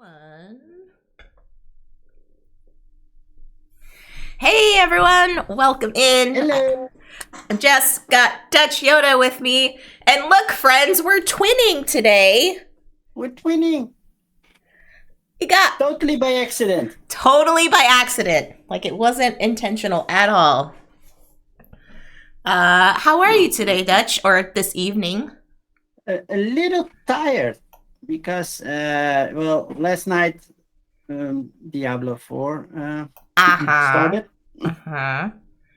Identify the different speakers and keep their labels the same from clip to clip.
Speaker 1: One. Hey everyone, welcome in.
Speaker 2: Hello.
Speaker 1: Jess got Dutch Yoda with me. And look, friends, we're twinning today.
Speaker 2: We're twinning.
Speaker 1: You got
Speaker 2: Totally by accident.
Speaker 1: totally by accident. Like it wasn't intentional at all. How are you today, Dutch? Or this evening?
Speaker 2: A little tired because, last night Diablo 4
Speaker 1: Uh-huh.
Speaker 2: started.
Speaker 1: Uh-huh.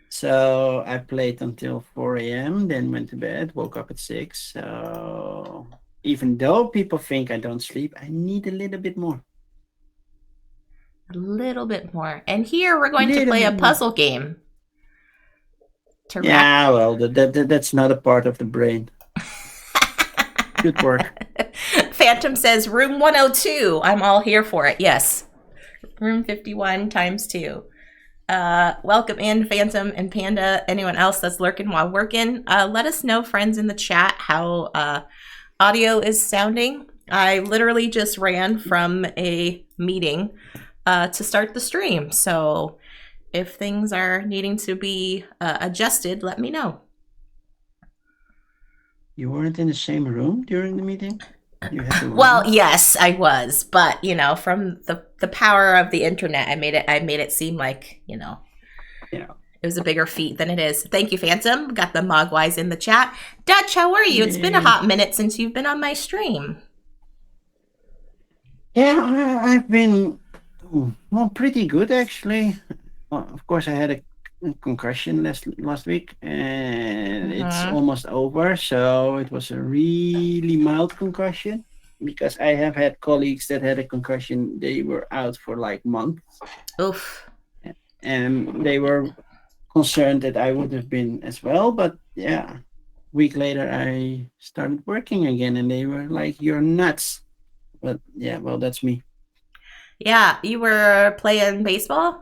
Speaker 2: So I played until 4 a.m., then went to bed, woke up at 6. So even though people think I don't sleep, I need a little bit more.
Speaker 1: A little bit more. And here we're going to
Speaker 2: Little
Speaker 1: play a
Speaker 2: bit more.
Speaker 1: puzzle game to wrap.
Speaker 2: Yeah, well, that's not a part of the brain. Good work.
Speaker 1: Phantom says room 102. I'm all here for it. Yes. Room 51 times 2. Welcome in, Phantom and Panda. Anyone else that's lurking while working, let us know, friends, in the chat how audio is sounding. I literally just ran from a meeting to start the stream. So if things are needing to be adjusted, let me know.
Speaker 2: You weren't in the same room during the meeting? You had to
Speaker 1: Well,
Speaker 2: run?
Speaker 1: yes, I was, but from the power of the internet, I made it seem like
Speaker 2: Yeah.
Speaker 1: it was a bigger feat than it is. Thank you, Phantom. Got the Mogwais in the chat. Dutch, how are you? It's been a
Speaker 2: Yeah,
Speaker 1: hot minute since you've been on my stream.
Speaker 2: I've been pretty good actually. Well, of course, I had a concussion last week, and it's
Speaker 1: Mm-hmm.
Speaker 2: almost over. So it was a really mild concussion because I have had colleagues that had a concussion. They were out for like months,
Speaker 1: Oof.
Speaker 2: and they were concerned that I would have been as well. But yeah, week later I started working again, and they were like, "You're nuts." But yeah, well, that's me.
Speaker 1: Yeah, you were playing baseball?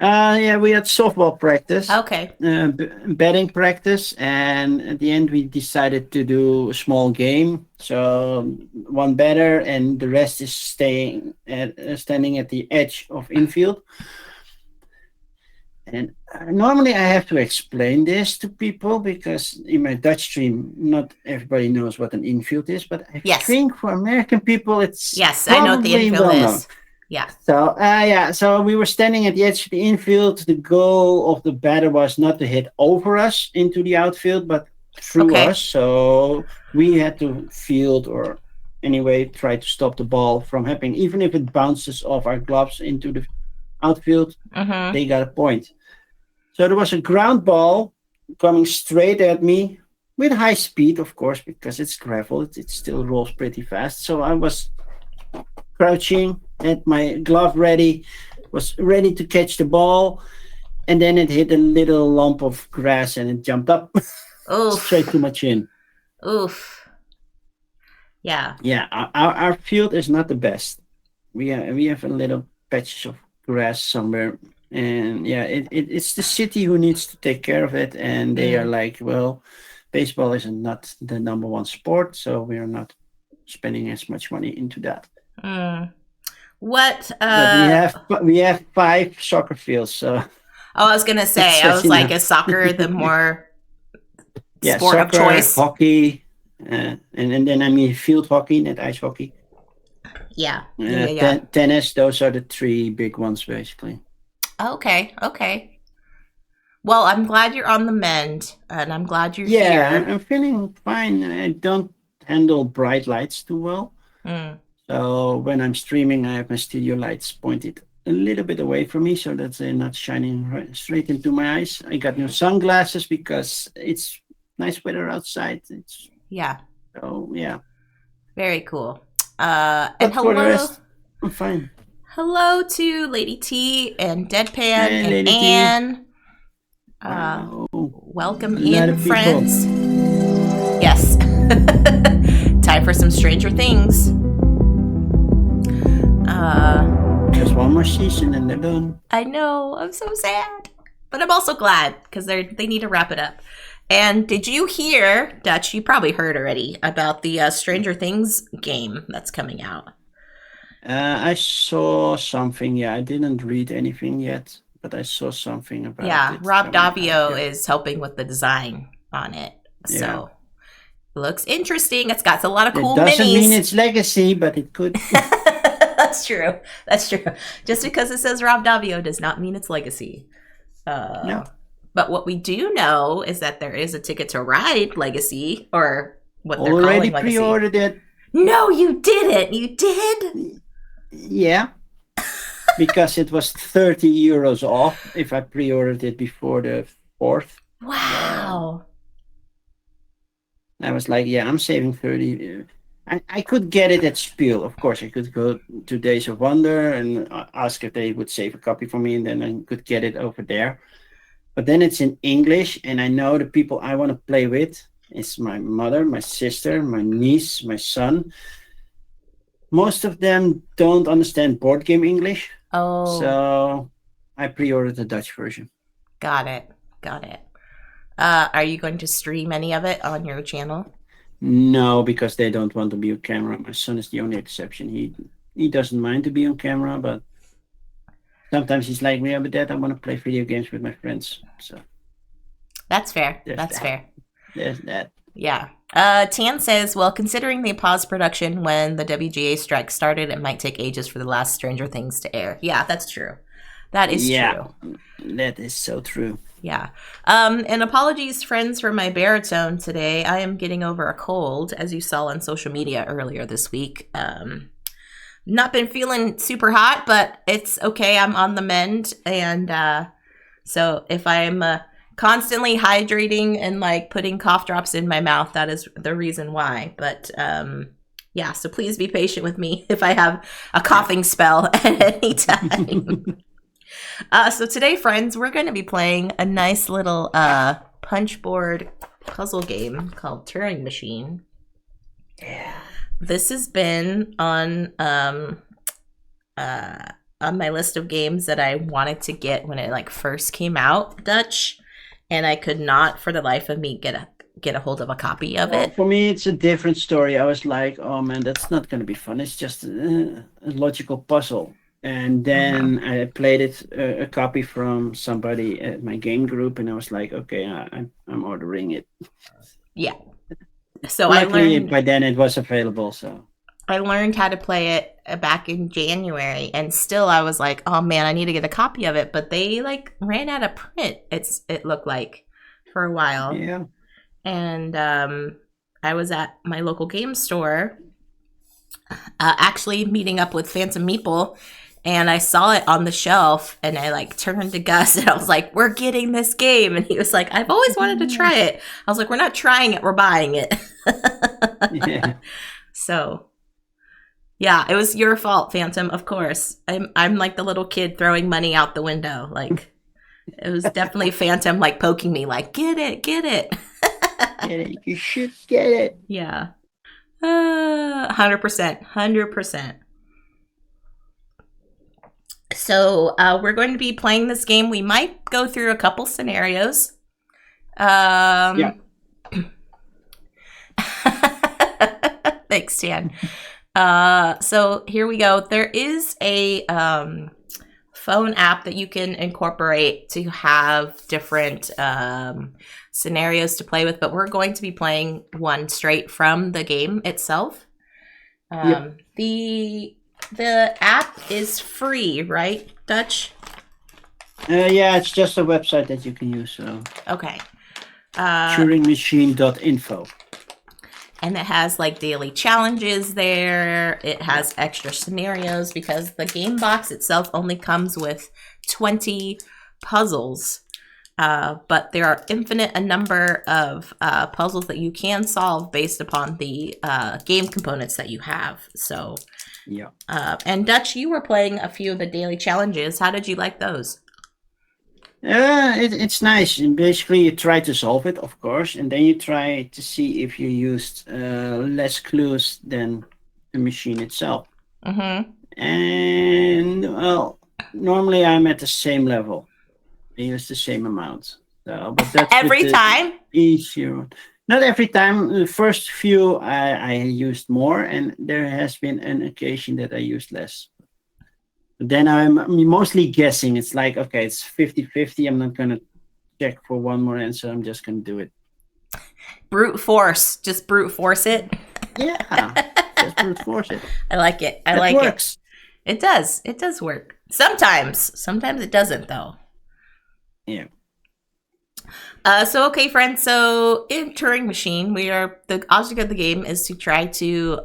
Speaker 2: Yeah, we had softball practice,
Speaker 1: Okay.
Speaker 2: batting practice, and at the end we decided to do a small game. So one batter, and the rest is standing at the edge of infield. And normally I have to explain this to people because in my Dutch stream, not everybody knows what an infield is. But I
Speaker 1: Yes.
Speaker 2: think for American people, it's
Speaker 1: Yes, I know what the
Speaker 2: probably
Speaker 1: infield
Speaker 2: well known.
Speaker 1: is. Yeah.
Speaker 2: So we were standing at the edge of the infield. The goal of the batter was not to hit over us into the outfield, but through
Speaker 1: Okay.
Speaker 2: us. So we had to field or anyway try to stop the ball from happening. Even if it bounces off our gloves into the outfield,
Speaker 1: Mm-hmm.
Speaker 2: they got a point. So there was a ground ball coming straight at me with high speed, of course, because it's gravel. It still rolls pretty fast. So I was crouching, had my glove ready, was ready to catch the ball, and then it hit a little lump of grass and it jumped up straight
Speaker 1: Oof.
Speaker 2: to my chin.
Speaker 1: Oof. Yeah.
Speaker 2: Yeah, our field is not the best. We have a little patch of grass somewhere, and yeah, it's the city who needs to take care of it, and they are
Speaker 1: Mm.
Speaker 2: like, well, baseball is not the number one sport, so we are not spending as much money into that.
Speaker 1: Mm. What
Speaker 2: But we have 5 soccer fields, so
Speaker 1: I was gonna say, I
Speaker 2: that's
Speaker 1: was like,
Speaker 2: enough.
Speaker 1: is soccer the more
Speaker 2: Yeah,
Speaker 1: sport of
Speaker 2: soccer,
Speaker 1: choice?
Speaker 2: hockey, and then I mean field hockey, not ice hockey,
Speaker 1: Yeah. Yeah.
Speaker 2: tennis. Those are the 3 big ones, basically.
Speaker 1: Okay. Okay. Well, I'm glad you're on the mend, and I'm glad you're
Speaker 2: Yeah,
Speaker 1: here.
Speaker 2: I'm feeling fine. I don't handle bright lights too well,
Speaker 1: Mm.
Speaker 2: so when I'm streaming, I have my studio lights pointed a little bit away from me so that they're not shining right straight into my eyes. I got new sunglasses because it's nice weather outside. It's
Speaker 1: Yeah.
Speaker 2: so yeah.
Speaker 1: Very cool. And
Speaker 2: But for the
Speaker 1: hello,
Speaker 2: rest, I'm fine.
Speaker 1: hello to Lady T and Deadpan
Speaker 2: Hey,
Speaker 1: and
Speaker 2: Lady T.
Speaker 1: Anne.
Speaker 2: Wow.
Speaker 1: Welcome
Speaker 2: A lot
Speaker 1: in,
Speaker 2: of people.
Speaker 1: friends. Yes. Time for some Stranger Things.
Speaker 2: Just one more season and they're done.
Speaker 1: I know. I'm so sad, but I'm also glad because they need to wrap it up. And did you hear, Dutch? You probably heard already about the Stranger Things game that's coming out.
Speaker 2: I saw something. Yeah, I didn't read anything yet, but I saw something about
Speaker 1: Yeah,
Speaker 2: it
Speaker 1: Rob
Speaker 2: coming out.
Speaker 1: Davio
Speaker 2: Yeah,
Speaker 1: is helping with the design on it.
Speaker 2: yeah.
Speaker 1: So looks interesting. It's got a lot of
Speaker 2: It
Speaker 1: cool
Speaker 2: doesn't mean
Speaker 1: minis.
Speaker 2: it's legacy, but it could.
Speaker 1: That's true. That's true. Just because it says Rob Davio does not mean it's legacy.
Speaker 2: No,
Speaker 1: But what we do know is that there is a Ticket to Ride legacy, or what they're
Speaker 2: already
Speaker 1: calling legacy.
Speaker 2: pre-ordered it.
Speaker 1: No, you didn't. You did?
Speaker 2: Yeah, because it was 30 euros off if I pre-ordered it before the 4th. So
Speaker 1: Wow.
Speaker 2: I was like, yeah, I'm saving 30. I could get it at Spiel. Of course, I could go to Days of Wonder and ask if they would save a copy for me, and then I could get it over there. But then it's in English, and I know the people I want to play with is my mother, my sister, my niece, my son. Most of them don't understand board game English,
Speaker 1: Oh,
Speaker 2: so I pre-ordered the Dutch version.
Speaker 1: got it. Got it. Are you going to stream any of it on your channel?
Speaker 2: No, because they don't want to be on camera. My son is the only exception. He doesn't mind to be on camera, but sometimes he's like, yeah, but Dad, I want to play video games with my friends. So
Speaker 1: That's fair.
Speaker 2: there's
Speaker 1: That's
Speaker 2: that.
Speaker 1: fair.
Speaker 2: There's that.
Speaker 1: Yeah. Tan says, well, considering they paused production when the WGA strike started, it might take ages for the last Stranger Things to air. Yeah, that's true. That is
Speaker 2: Yeah,
Speaker 1: true.
Speaker 2: that is so true.
Speaker 1: Yeah. And apologies, friends, for my baritone today. I am getting over a cold, as you saw on social media earlier this week. Not been feeling super hot, but it's okay. I'm on the mend. And so if I'm constantly hydrating and like putting cough drops in my mouth, that is the reason why. But yeah, so please be patient with me if I have a coughing spell at any time. So today, friends, we're going to be playing a nice little punch board puzzle game called Turing Machine.
Speaker 2: Yeah.
Speaker 1: This has been on my list of games that I wanted to get when it like first came out, Dutch, and I could not for the life of me get a hold of a copy of
Speaker 2: Well,
Speaker 1: it.
Speaker 2: for me, it's a different story. I was like, oh man, that's not going to be fun. It's just a logical puzzle. And
Speaker 1: Mm-hmm.
Speaker 2: then I played it a copy from somebody at my game group, and I was like, okay, I'm ordering it.
Speaker 1: Yeah. So
Speaker 2: Luckily, by then it was available. So
Speaker 1: I learned how to play it back in January, and still I was like, oh man, I need to get a copy of it. But they like ran out of print. It looked like for a while,
Speaker 2: yeah,
Speaker 1: and I was at my local game store, actually meeting up with Phantom Meeple, and I saw it on the shelf, and I like turned to Gus, and I was like, "We're getting this game," and he was like, "I've always wanted to try it." I was like, "We're not trying it, we're buying it."
Speaker 2: yeah.
Speaker 1: So yeah, it was your fault, Phantom. Of course, I'm like the little kid throwing money out the window. Like it was definitely Phantom like poking me, like get it, get it.
Speaker 2: Get it. You should get it.
Speaker 1: Yeah, 100%, 100%. So we're going to be playing this game. We might go through a couple scenarios.
Speaker 2: Yeah.
Speaker 1: Thanks, Dan. So here we go. There is a phone app that you can incorporate to have different scenarios to play with, but we're going to be playing one straight from the game itself.
Speaker 2: Yep.
Speaker 1: The app is free, right, Dutch?
Speaker 2: Yeah, it's just a website that you can use. So
Speaker 1: Okay.
Speaker 2: TuringMachine.info.
Speaker 1: And it has like daily challenges there. It has extra scenarios because the game box itself only comes with 20 puzzles. But there are a number of puzzles that you can solve based upon the game components that you have. So,
Speaker 2: Yeah.
Speaker 1: and Dutch, you were playing a few of the daily challenges. How did you like those?
Speaker 2: It's nice. And basically, you try to solve it, of course, and then you try to see if you used less clues than the machine itself.
Speaker 1: Mm-hmm.
Speaker 2: And well, normally I'm at the same level. I use the same amount. So, but that's with
Speaker 1: Every
Speaker 2: the
Speaker 1: time?
Speaker 2: easier one. Not every time. The first few I used more, and there has been an occasion that I used less. Then I'm mostly guessing. It's like, okay, it's 50-50. I'm not going to check for one more answer. I'm just going to do it.
Speaker 1: Brute force. Just brute force it.
Speaker 2: Yeah, just brute force it.
Speaker 1: I like it. I
Speaker 2: It
Speaker 1: like
Speaker 2: works.
Speaker 1: it. It does. It does work. Sometimes. Sometimes it doesn't, though.
Speaker 2: Yeah.
Speaker 1: So okay, friends. So in Turing Machine, the object of the game is to try to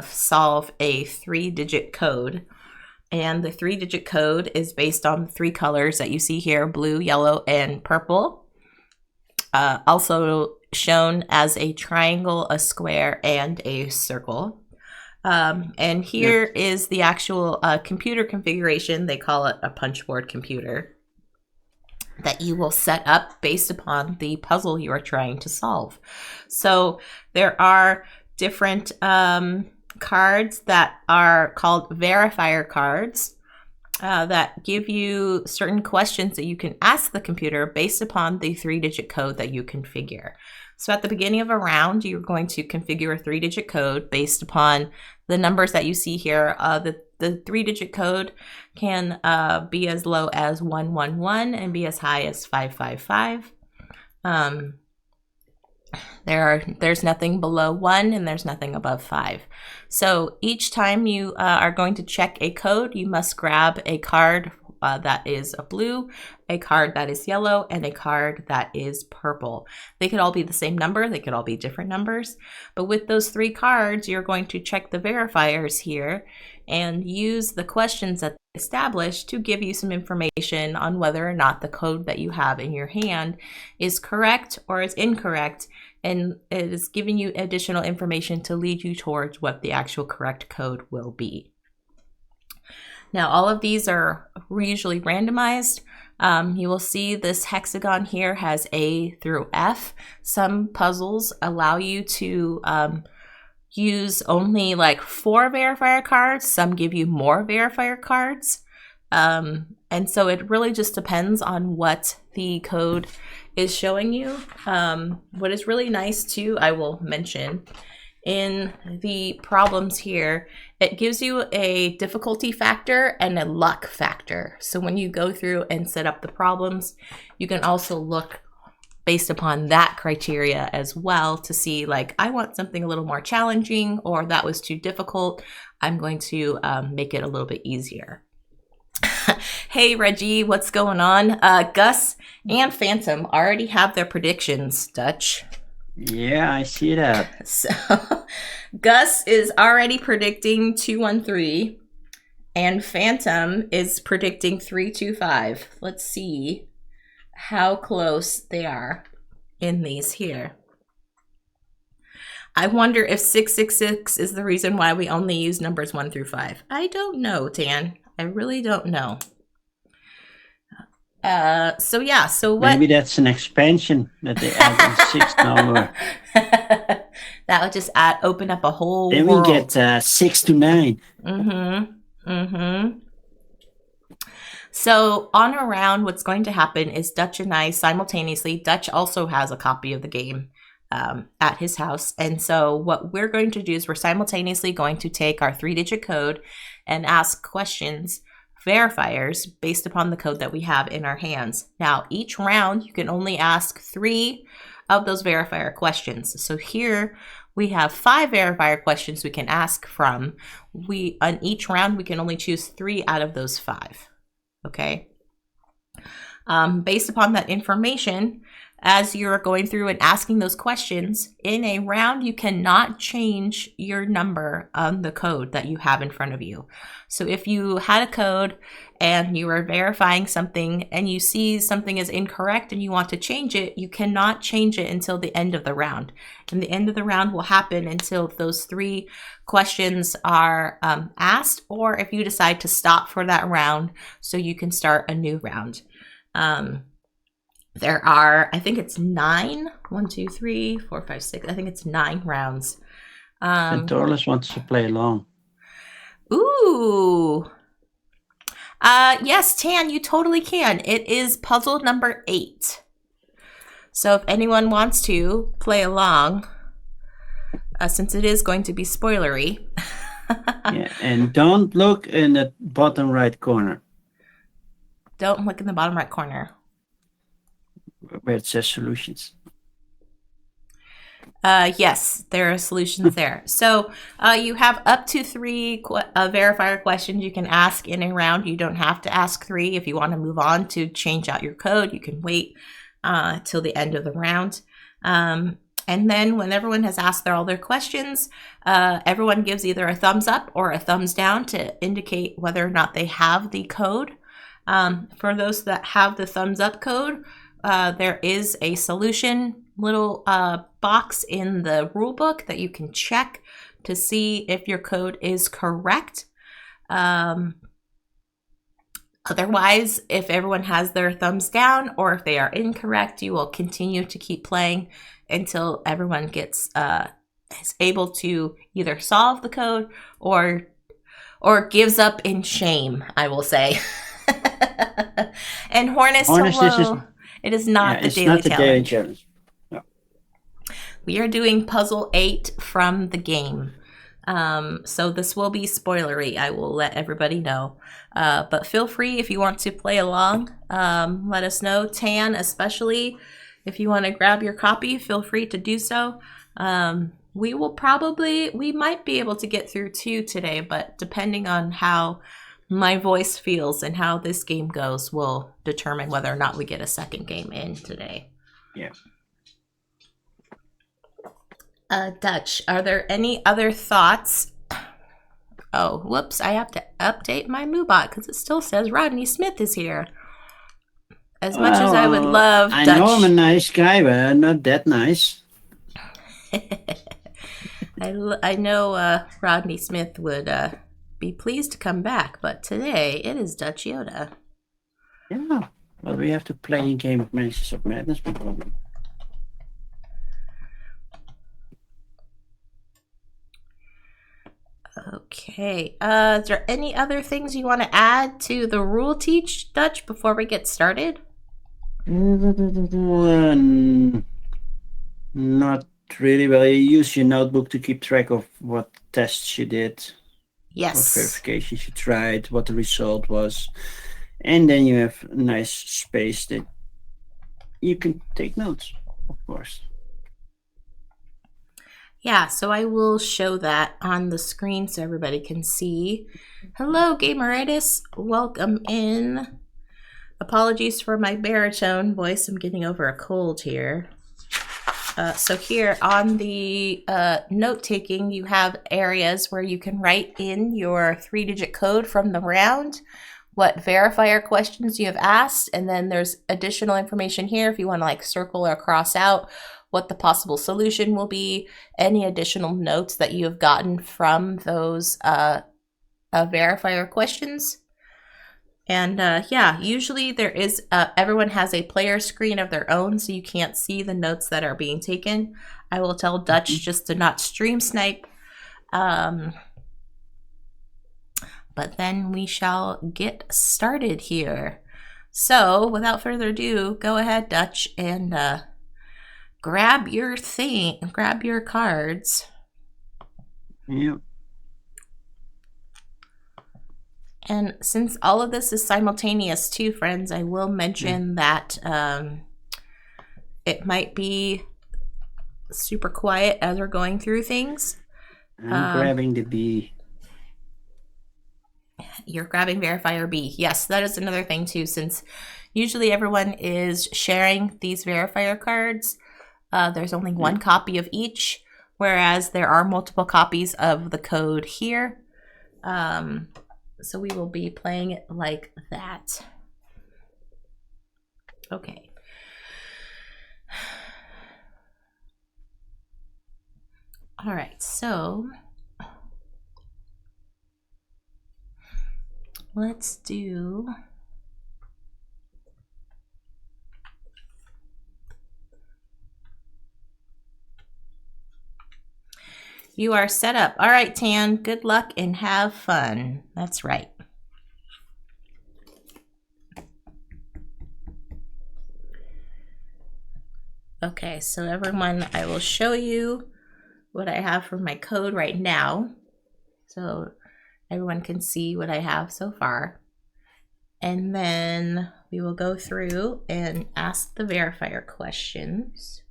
Speaker 1: solve a 3-digit code, and the 3-digit code is based on the 3 colors that you see here: blue, yellow, and purple. Also shown as a triangle, a square, and a circle. And here is the actual computer configuration. They call it a punchboard computer that you will set up based upon the puzzle you are trying to solve. So there are different cards that are called verifier cards that give you certain questions that you can ask the computer based upon the 3-digit code that you configure. So at the beginning of a round, you're going to configure a 3-digit code based upon the numbers that you see here. The 3-digit code can be as low as 111 and be as high as 555. There's nothing below 1 and there's nothing above 5. So each time you are going to check a code, you must grab a card that is a blue, a card that is yellow, and a card that is purple. They could all be the same number. They could all be different numbers. But with those 3 cards, you're going to check the verifiers here and use the questions that they established to give you some information on whether or not the code that you have in your hand is correct or is incorrect, and it is giving you additional information to lead you towards what the actual correct code will be. Now, all of these are usually randomized. You will see this hexagon here has A through F. Some puzzles allow you to use only like 4 verifier cards. Some give you more verifier cards. And so it really just depends on what the code is showing you. What is really nice too, I will mention, in the problems here, it gives you a difficulty factor and a luck factor. So when you go through and set up the problems, you can also look based upon that criteria as well to see, like, I want something a little more challenging, or that was too difficult. I'm going to make it a little bit easier. Hey, Reggie, what's going on? Gus and Phantom already have their predictions, Dutch.
Speaker 2: Yeah, I see that.
Speaker 1: So Gus is already predicting 213 and Phantom is predicting 325. Let's see how close they are in these here. I wonder if 666 is the reason why we only use numbers 1 through 5. I don't know, Tan. I really don't know. So yeah, so what?
Speaker 2: Maybe that's an expansion that they add a 6 number.
Speaker 1: That would just open up a whole
Speaker 2: Then
Speaker 1: world.
Speaker 2: we get 6 to 9.
Speaker 1: So on a round, what's going to happen is Dutch and I simultaneously, Dutch also has a copy of the game at his house. And so what we're going to do is we're simultaneously going to take our 3-digit code and ask questions, verifiers, based upon the code that we have in our hands. Now, each round, you can only ask 3 of those verifier questions. So here we have 5 verifier questions we can ask from. On each round, we can only choose 3 out of those 5. Okay. Based upon that information, as you're going through and asking those questions, in a round, you cannot change your number on the code that you have in front of you. So if you had a code and you were verifying something and you see something is incorrect and you want to change it, you cannot change it until the end of the round. And the end of the round will happen until those 3 questions are asked, or if you decide to stop for that round so you can start a new round. There are, I think it's 9. 1, 2, 3, 4, 5, 6. I think it's 9 rounds.
Speaker 2: And Torles wants to play along.
Speaker 1: Ooh. Yes, Tan, you totally can. It is puzzle number 8. So if anyone wants to play along, since it is going to be spoilery.
Speaker 2: Yeah, and don't look in the bottom right corner
Speaker 1: Don't look in the bottom right corner.
Speaker 2: where it says solutions.
Speaker 1: Yes, there are solutions there. So you have up to 3 verifier questions you can ask in a round. You don't have to ask 3. If you want to move on to change out your code, you can wait till the end of the round. And then when everyone has asked all their questions, everyone gives either a thumbs up or a thumbs down to indicate whether or not they have the code. For those that have the thumbs up code, there is a solution little box in the rule book that you can check to see if your code is correct. Otherwise, if everyone has their thumbs down or if they are incorrect, you will continue to keep playing until everyone gets is able to either solve the code or gives up in shame, I will say. And Hornus, hello. It is not the daily challenge.
Speaker 2: No.
Speaker 1: We are doing puzzle 8 from the game. So this will be spoilery. I will let everybody know. But feel free if you want to play along. Let us know. Tan, especially, if you want to grab your copy, feel free to do so. We might be able to get through 2 today, but depending on how my voice feels and how this game goes will determine whether or not we get a second game in today.
Speaker 2: Yeah.
Speaker 1: Dutch, are there any other thoughts? Oh, whoops, I have to update my MooBot because it still says Rodney Smith is here. As much as I would love
Speaker 2: I
Speaker 1: Dutch.
Speaker 2: know I'm a nice guy, but I'm not that nice.
Speaker 1: I know Rodney Smith would be pleased to come back, but today it is Dutch Yoda.
Speaker 2: Yeah, well, we have to play a game of Mansions of Madness before.
Speaker 1: Okay. Is there any other things you want to add to the rule teach, Dutch, before we get started?
Speaker 2: Not really. Well, you use your notebook to keep track of what tests you did.
Speaker 1: Yes.
Speaker 2: What verifications you tried, what the result was. And then you have a nice space that you can take notes, of course.
Speaker 1: Yeah, so I will show that on the screen so everybody can see. Hello, Gameritis. Welcome in. Apologies for my baritone voice. I'm getting over a cold here. So here on the note-taking, you have areas where you can write in your 3-digit code from the round, what verifier questions you have asked, and then there's additional information here if you want to like circle or cross out what the possible solution will be, any additional notes that you have gotten from those verifier questions. And yeah, usually there is, everyone has a player screen of their own, so you can't see the notes that are being taken. I will tell Dutch just to not stream snipe. But then we shall get started here. So without further ado, go ahead, Dutch, and grab your cards.
Speaker 2: Yeah.
Speaker 1: And since all of this is simultaneous too, friends, I will mention that it might be super quiet as we're going through things.
Speaker 2: I'm grabbing the B.
Speaker 1: You're grabbing verifier B. Yes, that is another thing too, since usually everyone is sharing these verifier cards. There's only one copy of each, whereas there are multiple copies of the code here. So we will be playing it like that. Okay. All right, so let's do... You are set up. All right, Tan, good luck and have fun. That's right. Okay, so everyone, I will show you what I have for my code right now. So everyone can see what I have so far. And then we will go through and ask the verifier questions.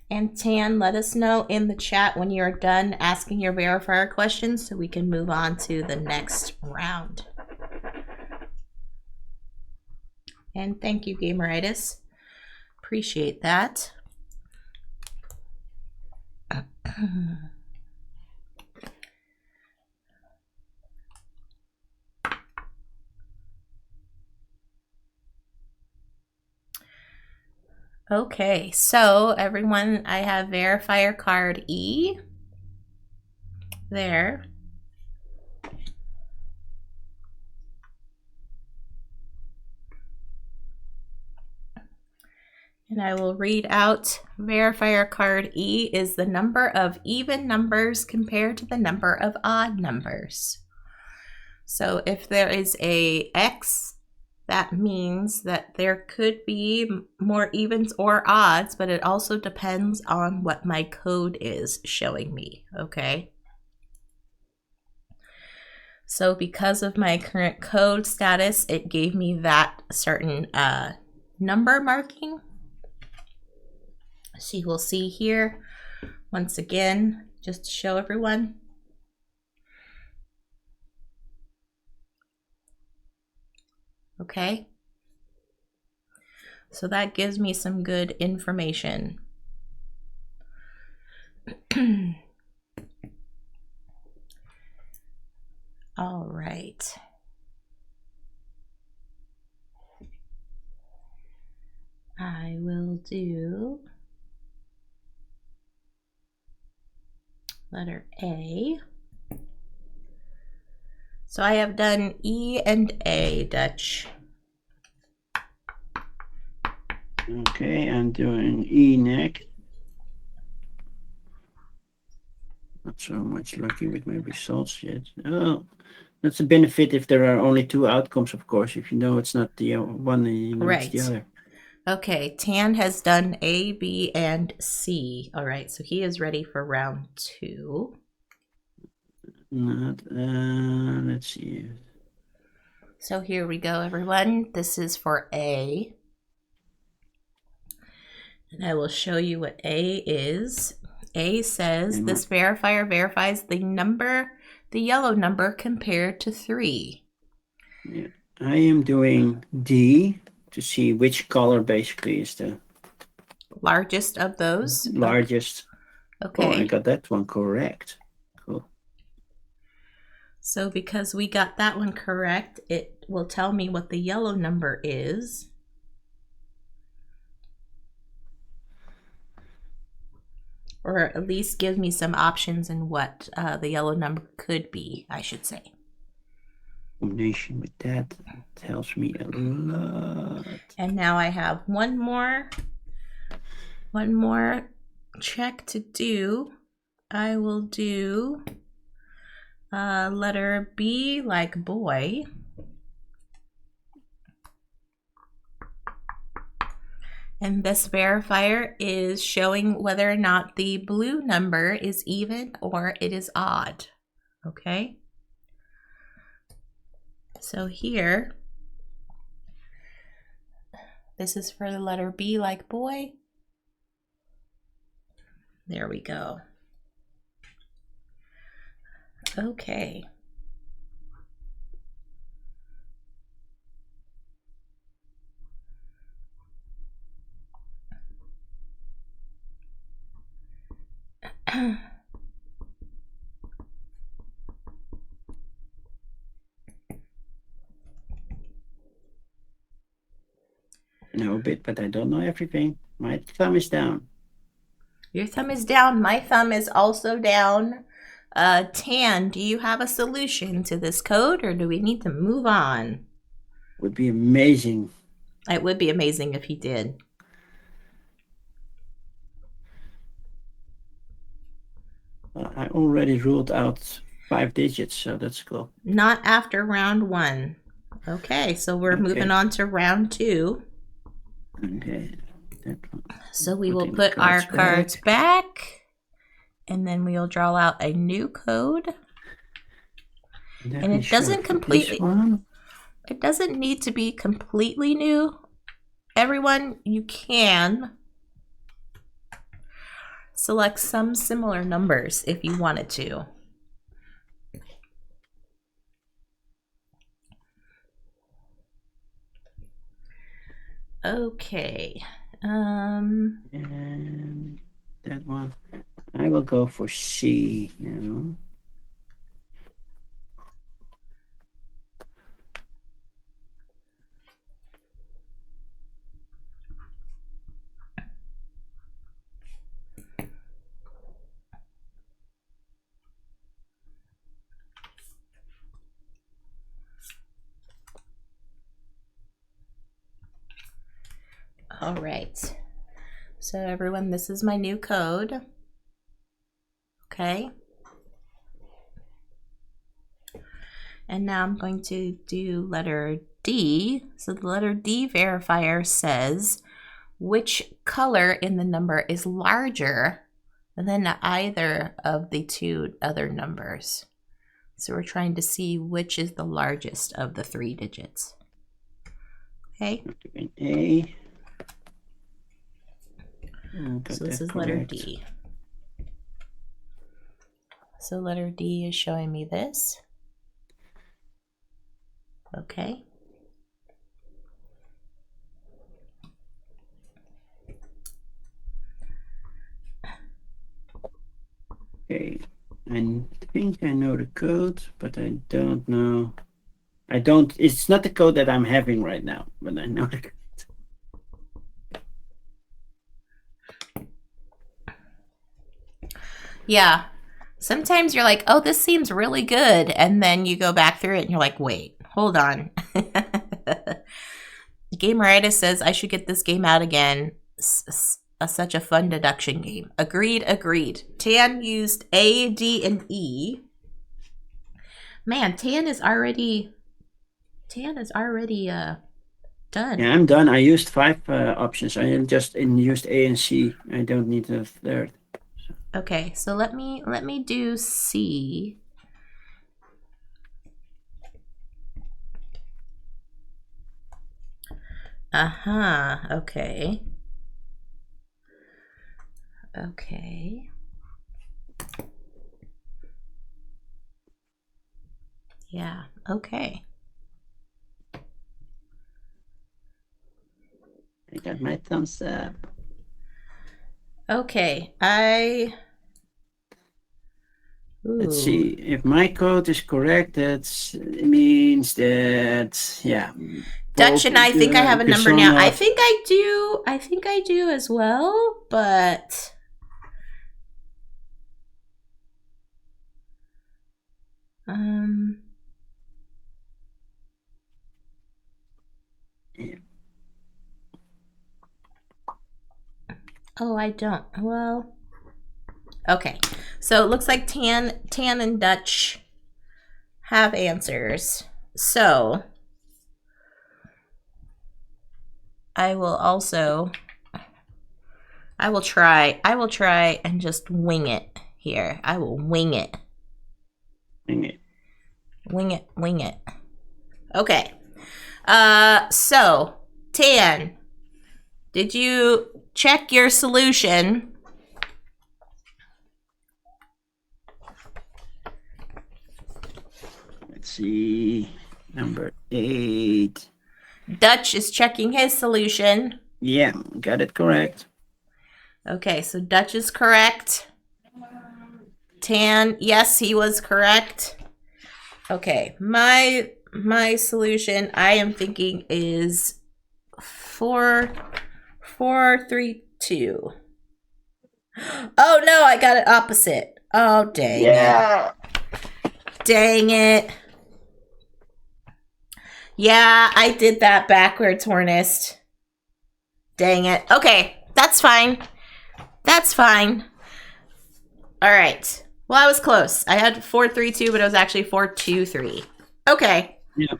Speaker 1: And Tan, let us know in the chat when you're done asking your verifier questions so we can move on to the next round. And thank you, Gameritis. Appreciate that. Okay, so everyone, I have verifier card E there. And I will read out verifier card E is the number of even numbers compared to the number of odd numbers. So if there is a X, that means that there could be more evens or odds, but it also depends on what my code is showing me, okay? So because of my current code status, it gave me that certain number marking. So you will see here, once again, just to show everyone. Okay. So that gives me some good information. All right. I will do letter A. So I have done E and A, Dutch.
Speaker 2: Okay, I'm doing E next. Not so much lucky with my results yet. Oh, that's a benefit if there are only two outcomes, of course. If you know it's not the one, you know it's the other.
Speaker 1: Okay, Tan has done A, B, and C. All right, so he is ready for round 2.
Speaker 2: Let's see.
Speaker 1: So here we go, everyone. This is for A. And I will show you what A is. A says this verifier verifies the number, the yellow number compared to 3.
Speaker 2: Yeah, I am doing D to see which color basically is the
Speaker 1: largest of those.
Speaker 2: Largest.
Speaker 1: Okay.
Speaker 2: Oh, I got that one correct. Cool.
Speaker 1: So because we got that one correct, it will tell me what the yellow number is. Or at least give me some options in what the yellow number could be, I should say.
Speaker 2: Combination with that tells me a lot.
Speaker 1: And now I have one more check to do. I will do letter B like boy. And this verifier is showing whether or not the blue number is even or it is odd. Okay? So here, this is for the letter B like boy. There we go. Okay.
Speaker 2: I know a bit, but I don't know everything. My thumb is down.
Speaker 1: Your thumb is down. My thumb is also down. Tan, do you have a solution to this code, or do we need to move on?
Speaker 2: Would be amazing.
Speaker 1: It would be amazing if he did.
Speaker 2: I already ruled out 5 digits, so that's cool.
Speaker 1: Not after round 1. Okay, so we're moving on to round 2.
Speaker 2: Okay,
Speaker 1: So we will
Speaker 2: Putting
Speaker 1: put
Speaker 2: the
Speaker 1: our
Speaker 2: cards
Speaker 1: cards back, and then we'll draw out a new code. And it doesn't completely, it doesn't need to be completely new. Everyone, you can select some similar numbers if you wanted to. Okay.
Speaker 2: And that one, I will go for C now.
Speaker 1: All right. So everyone, this is my new code. Okay. And now I'm going to do letter D. So the letter D verifier says which color in the number is larger than either of the two other numbers. So we're trying to see which is the largest of the 3 digits. Okay.
Speaker 2: A.
Speaker 1: So this is letter D. So letter D is showing me this. Okay.
Speaker 2: Okay. I think I know the code, but I don't know. It's not the code that I'm having right now, but I know the code.
Speaker 1: Yeah. Sometimes you're like, oh, this seems really good. And then you go back through it and you're like, wait, hold on. Gameritis says I should get this game out again. Such a fun deduction game. Agreed, agreed. Tan used A, D, and E. Man, Tan is already done.
Speaker 2: Yeah, I'm done. I used 5 options. I just used A and C. I don't need a third.
Speaker 1: Okay, so let me do C. Okay. Okay. Yeah, okay.
Speaker 2: I got my thumbs up.
Speaker 1: Okay,
Speaker 2: Let's see. If my code is correct, it means that, yeah.
Speaker 1: Dutch and I think I have a number now. I think I do as well, but
Speaker 2: yeah.
Speaker 1: Oh, I don't. Well, okay. So it looks like Tan and Dutch have answers. So I will try and just wing it here. I will wing it. Wing it. Okay. So Tan, did you check your solution?
Speaker 2: Let's see. Number 8.
Speaker 1: Dutch is checking his solution.
Speaker 2: Yeah, got it correct.
Speaker 1: Okay, so Dutch is correct. Tan, yes, he was correct. Okay, my solution I am thinking is 4, 4, 3, 2. Oh no, I got it opposite. Oh dang it. Dang it. Yeah, I did that backwards, Hornist. Dang it. Okay, that's fine. That's fine. All right. Well, I was close. I had 4, 3, 2, but it was actually 4, 2, 3. Okay.
Speaker 2: Yeah.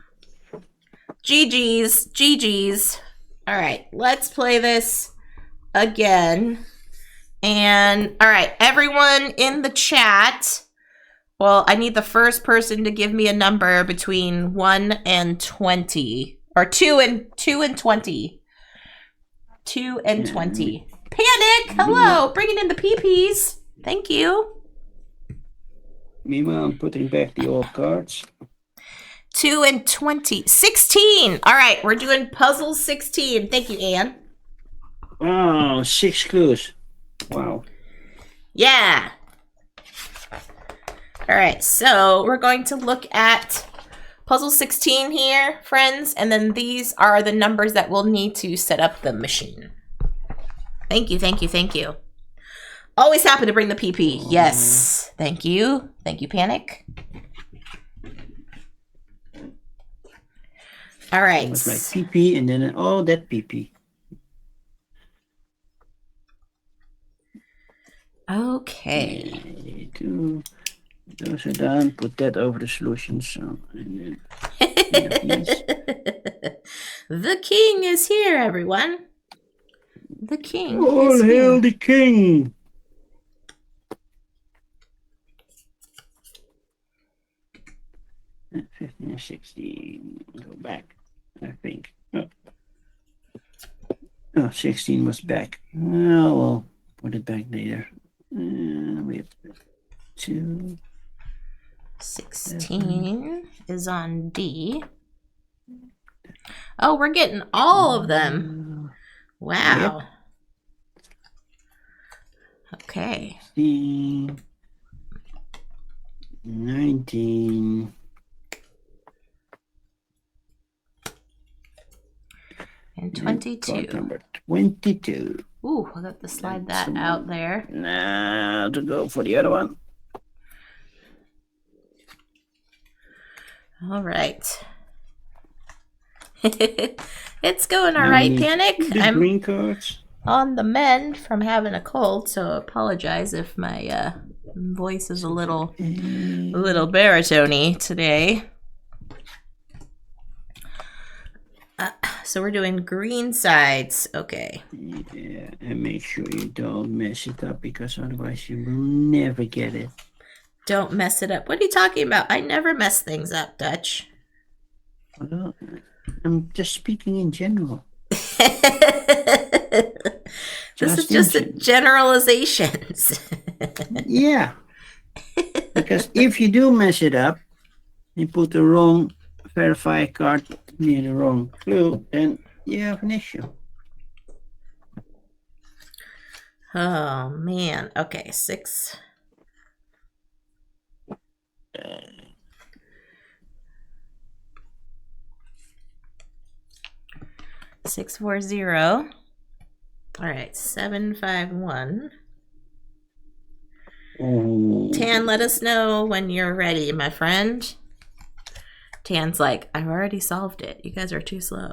Speaker 1: GG's. GG's. All right. Let's play this again. And all right, everyone in the chat. Well, I need the first person to give me a number between 1 and 20. Or 2 and 20. 2 and 20. Panic! Hello! Bringing in the PPs. Thank you.
Speaker 2: Meanwhile, I'm putting back the old cards.
Speaker 1: 2 and 20. 16! All right, we're doing puzzle 16. Thank you, Anne.
Speaker 2: Oh, 6 clues. Wow.
Speaker 1: Yeah. All right, so we're going to look at puzzle 16 here, friends, and then these are the numbers that we'll need to set up the machine. Thank you, thank you, thank you. Always happy to bring the PP. Yes, thank you. Thank you, Panic. All right.
Speaker 2: It was like PP and then, oh, that PP.
Speaker 1: Okay.
Speaker 2: Those are done. Put that over the solution. So, and then,
Speaker 1: the king is here, everyone. The king
Speaker 2: all
Speaker 1: is
Speaker 2: hail
Speaker 1: here.
Speaker 2: the king. 15 and 16. Go back, I think. Oh, 16 was back. Oh, well, put it back later. We have 2.
Speaker 1: 16 is on D. Oh, we're getting all of them. Wow. Yep. Okay.
Speaker 2: 16, 19.
Speaker 1: And 22.
Speaker 2: Card number 22.
Speaker 1: Ooh, I'll have to slide that out there.
Speaker 2: Now to go for the other one.
Speaker 1: All right. It's going all right, Panic.
Speaker 2: I'm green cards.
Speaker 1: On the mend from having a cold, so I apologize if my voice is a little baritone-y today. So we're doing green sides. Okay.
Speaker 2: Yeah, and make sure you don't mess it up because otherwise you will never get it.
Speaker 1: Don't mess it up. What are you talking about? I never mess things up, Dutch.
Speaker 2: Well, I'm just speaking in general.
Speaker 1: This is just a generalizations.
Speaker 2: Yeah. Because if you do mess it up, you put the wrong verifier card near the wrong clue, then you have an issue.
Speaker 1: Oh, man. Okay, 6. 640. All right, 751. Tan, let us know when you're ready, my friend. Tan's like, I've already solved it. You guys are too slow.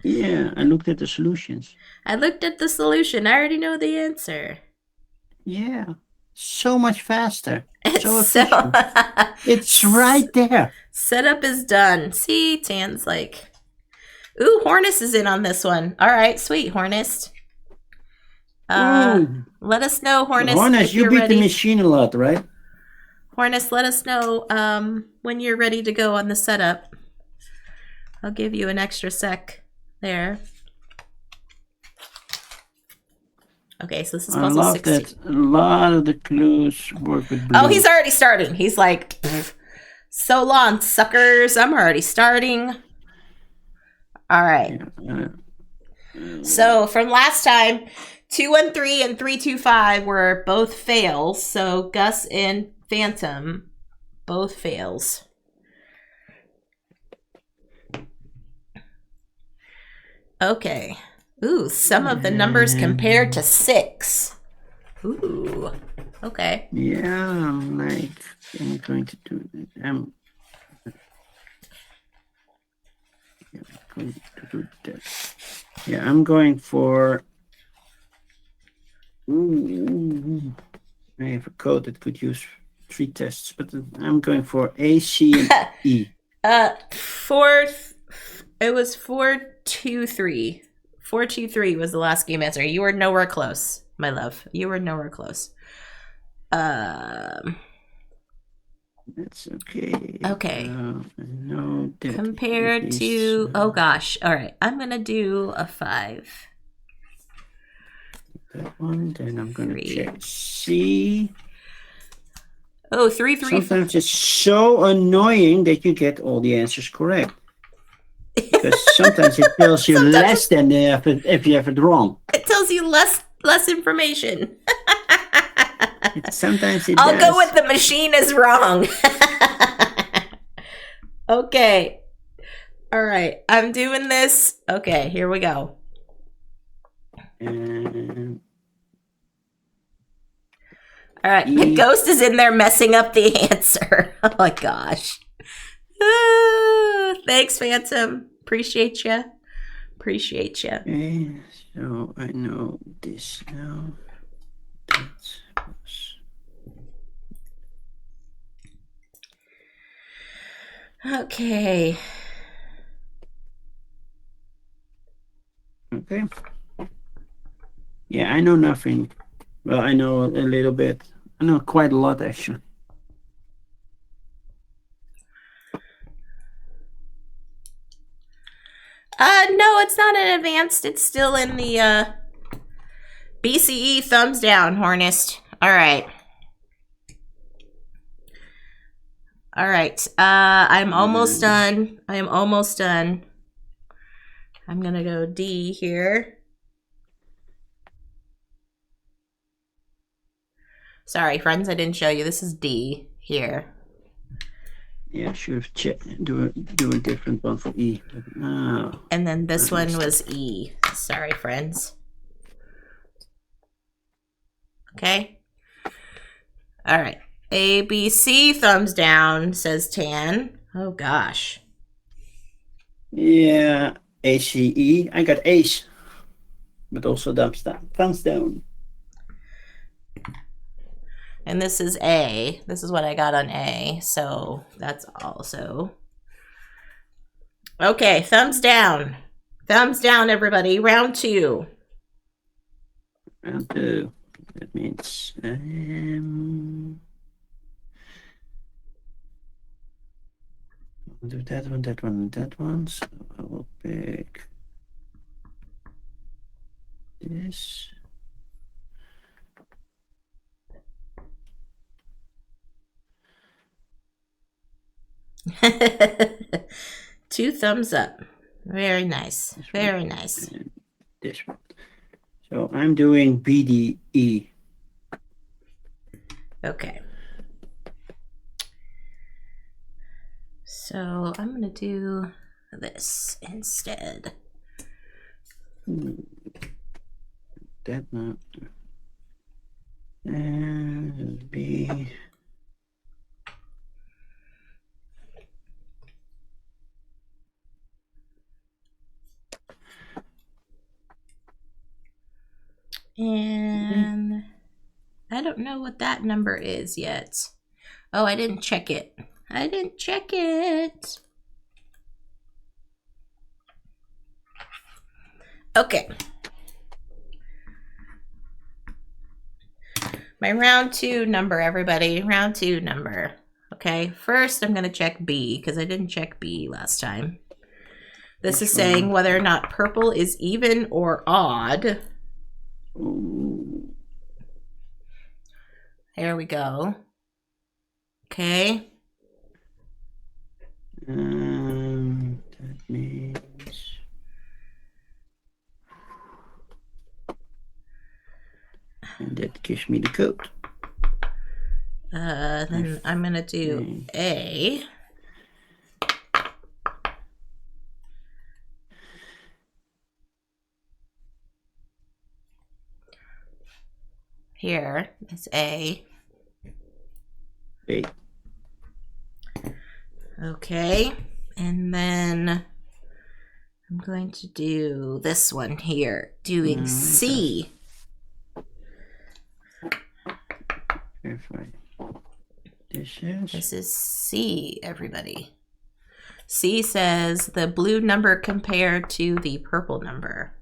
Speaker 2: Yeah, I looked at the solutions.
Speaker 1: I looked at the solution. I already know the answer.
Speaker 2: Yeah, so much faster.
Speaker 1: It's
Speaker 2: so efficient. It's right there.
Speaker 1: Setup is done. See, Tan's like, ooh, Hornus is in on this one. All right, sweet, Hornus. Let us know, Hornus.
Speaker 2: Hornus, you beat the machine a lot, right?
Speaker 1: Hornus, let us know when you're ready to go on the setup. I'll give you an extra sec there. Okay, so this is puzzle 16.
Speaker 2: That a lot of the clues work with blue.
Speaker 1: Oh, he's already starting. He's like, so long, suckers. I'm already starting. All right. So from last time, 213 and 325 were both fails. So Gus and Phantom both fails. Okay. Ooh, some of the numbers compared to 6. Ooh. Okay.
Speaker 2: Yeah, I'm going to do it. I'm going to do that. Yeah, I'm going for. I have a code that could use 3 tests, but I'm going for A, C, and E.
Speaker 1: Fourth. It was 423. 423 was the last game answer. You were nowhere close, my love. You were nowhere close.
Speaker 2: That's okay.
Speaker 1: Okay.
Speaker 2: No,
Speaker 1: Compared to, oh gosh. All right. I'm going to do a 5.
Speaker 2: That one. Then I'm going to check C.
Speaker 1: Oh, 3, 3.
Speaker 2: Sometimes it's so annoying that you get all the answers correct. Because sometimes it tells you less than if you have it wrong.
Speaker 1: It tells you less information.
Speaker 2: Sometimes it
Speaker 1: I'll
Speaker 2: does.
Speaker 1: go with the machine is wrong. Okay. All right. I'm doing this. Okay, here we go. All right. The ghost is in there messing up the answer. Oh my gosh. Thanks, Phantom. Appreciate you. Appreciate you.
Speaker 2: Okay, so I know this now. That's
Speaker 1: okay.
Speaker 2: Okay. Yeah, I know nothing. Well, I know a little bit. I know quite a lot, actually.
Speaker 1: No, it's not an advanced. It's still in the BCE thumbs down, Hornist. All right. All right. I'm almost done. I am almost done. I'm going to go D here. Sorry, friends, I didn't show you. This is D here.
Speaker 2: Yeah, I should have checked. Do a different one for E. Oh,
Speaker 1: and then this one was E. Sorry, friends. Okay. All right. A, B, C, thumbs down, says Tan. Oh, gosh.
Speaker 2: Yeah, ACE. I got Ace. But also thumbs down. Thumbs down.
Speaker 1: And this is A. This is what I got on A. So that's also. Okay, thumbs down. Thumbs down, everybody. Round 2.
Speaker 2: Round 2. That means I'll do that one, that one, and that one. So I will pick this.
Speaker 1: Two thumbs up. Very nice. Very nice.
Speaker 2: And this one. So I'm doing BDE.
Speaker 1: Okay. So I'm going to do this instead.
Speaker 2: That one. And B.
Speaker 1: And I don't know what that number is yet. Oh, I didn't check it. I didn't check it. Okay. My round 2 number, everybody. Round 2 number. Okay. First, I'm going to check B because I didn't check B last time. This is saying whether or not purple is even or odd. There we go. Okay.
Speaker 2: That means and that gives me the code.
Speaker 1: Then I'm gonna do A. Here is A.
Speaker 2: A.
Speaker 1: Okay, and then I'm going to do this one here, doing C. This is C, everybody. C says the blue number compared to the purple number.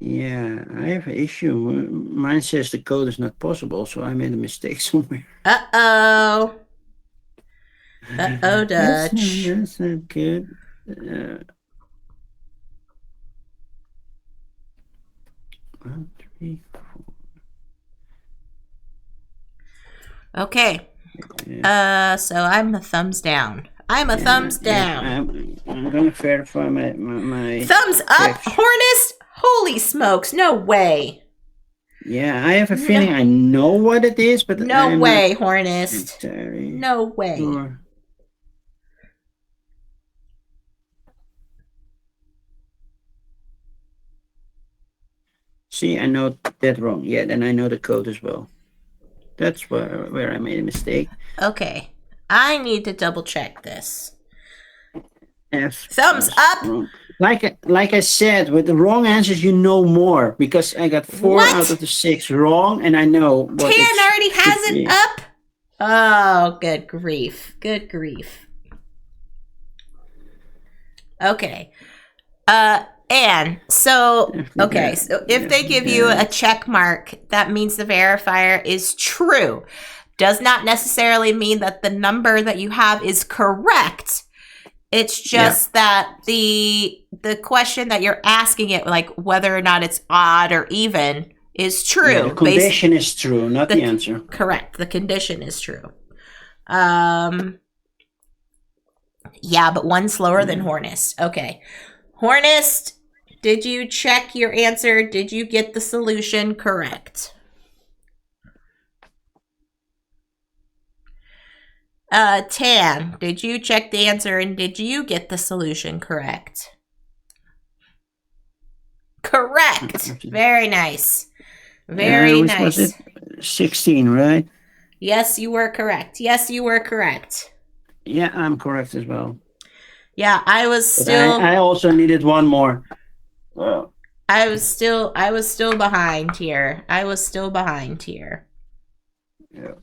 Speaker 2: Yeah, I have an issue. Mine says the code is not possible, so I made a mistake somewhere.
Speaker 1: Uh-oh. Uh-oh,
Speaker 2: That's
Speaker 1: Dutch.
Speaker 2: not good. Uh, 1, 3,
Speaker 1: Okay.
Speaker 2: yeah.
Speaker 1: So I'm a thumbs down. I'm a thumbs down.
Speaker 2: I'm gonna verify my
Speaker 1: Thumbs up,
Speaker 2: checks.
Speaker 1: Hornist? Holy smokes, no way.
Speaker 2: Yeah, I have a
Speaker 1: No,
Speaker 2: feeling I know what it is, but
Speaker 1: no
Speaker 2: I'm not
Speaker 1: way, Hornist.
Speaker 2: entirely
Speaker 1: No way.
Speaker 2: sure. See, I know that wrong. Yeah, then I know the code as well. That's where I made a mistake.
Speaker 1: Okay. I need to double check this.
Speaker 2: F
Speaker 1: Thumbs up.
Speaker 2: Wrong. Like I said, with the wrong answers, you know more because I got 4 out of the 6 wrong, and I know what
Speaker 1: Tan already has
Speaker 2: should
Speaker 1: it
Speaker 2: be.
Speaker 1: up? Oh, good grief. Good grief. Okay. Anne, so, okay, so if they give you a check mark, that means the verifier is true. Does not necessarily mean that the number that you have is correct. It's just that the question that you're asking it, like whether or not it's odd or even, is true.
Speaker 2: Yeah, the condition is true, not the answer.
Speaker 1: Correct. The condition is true. Yeah, but one slower than Hornist. Okay. Hornist, did you check your answer? Did you get the solution correct? Tan, did you check the answer and did you get the solution correct? Correct. Very nice. Very nice.
Speaker 2: Was it 16, right?
Speaker 1: Yes, you were correct. Yes, you were correct.
Speaker 2: Yeah, I'm correct as well.
Speaker 1: Yeah, I was still.
Speaker 2: I also needed one more. Well,
Speaker 1: I was still behind here.
Speaker 2: Yeah.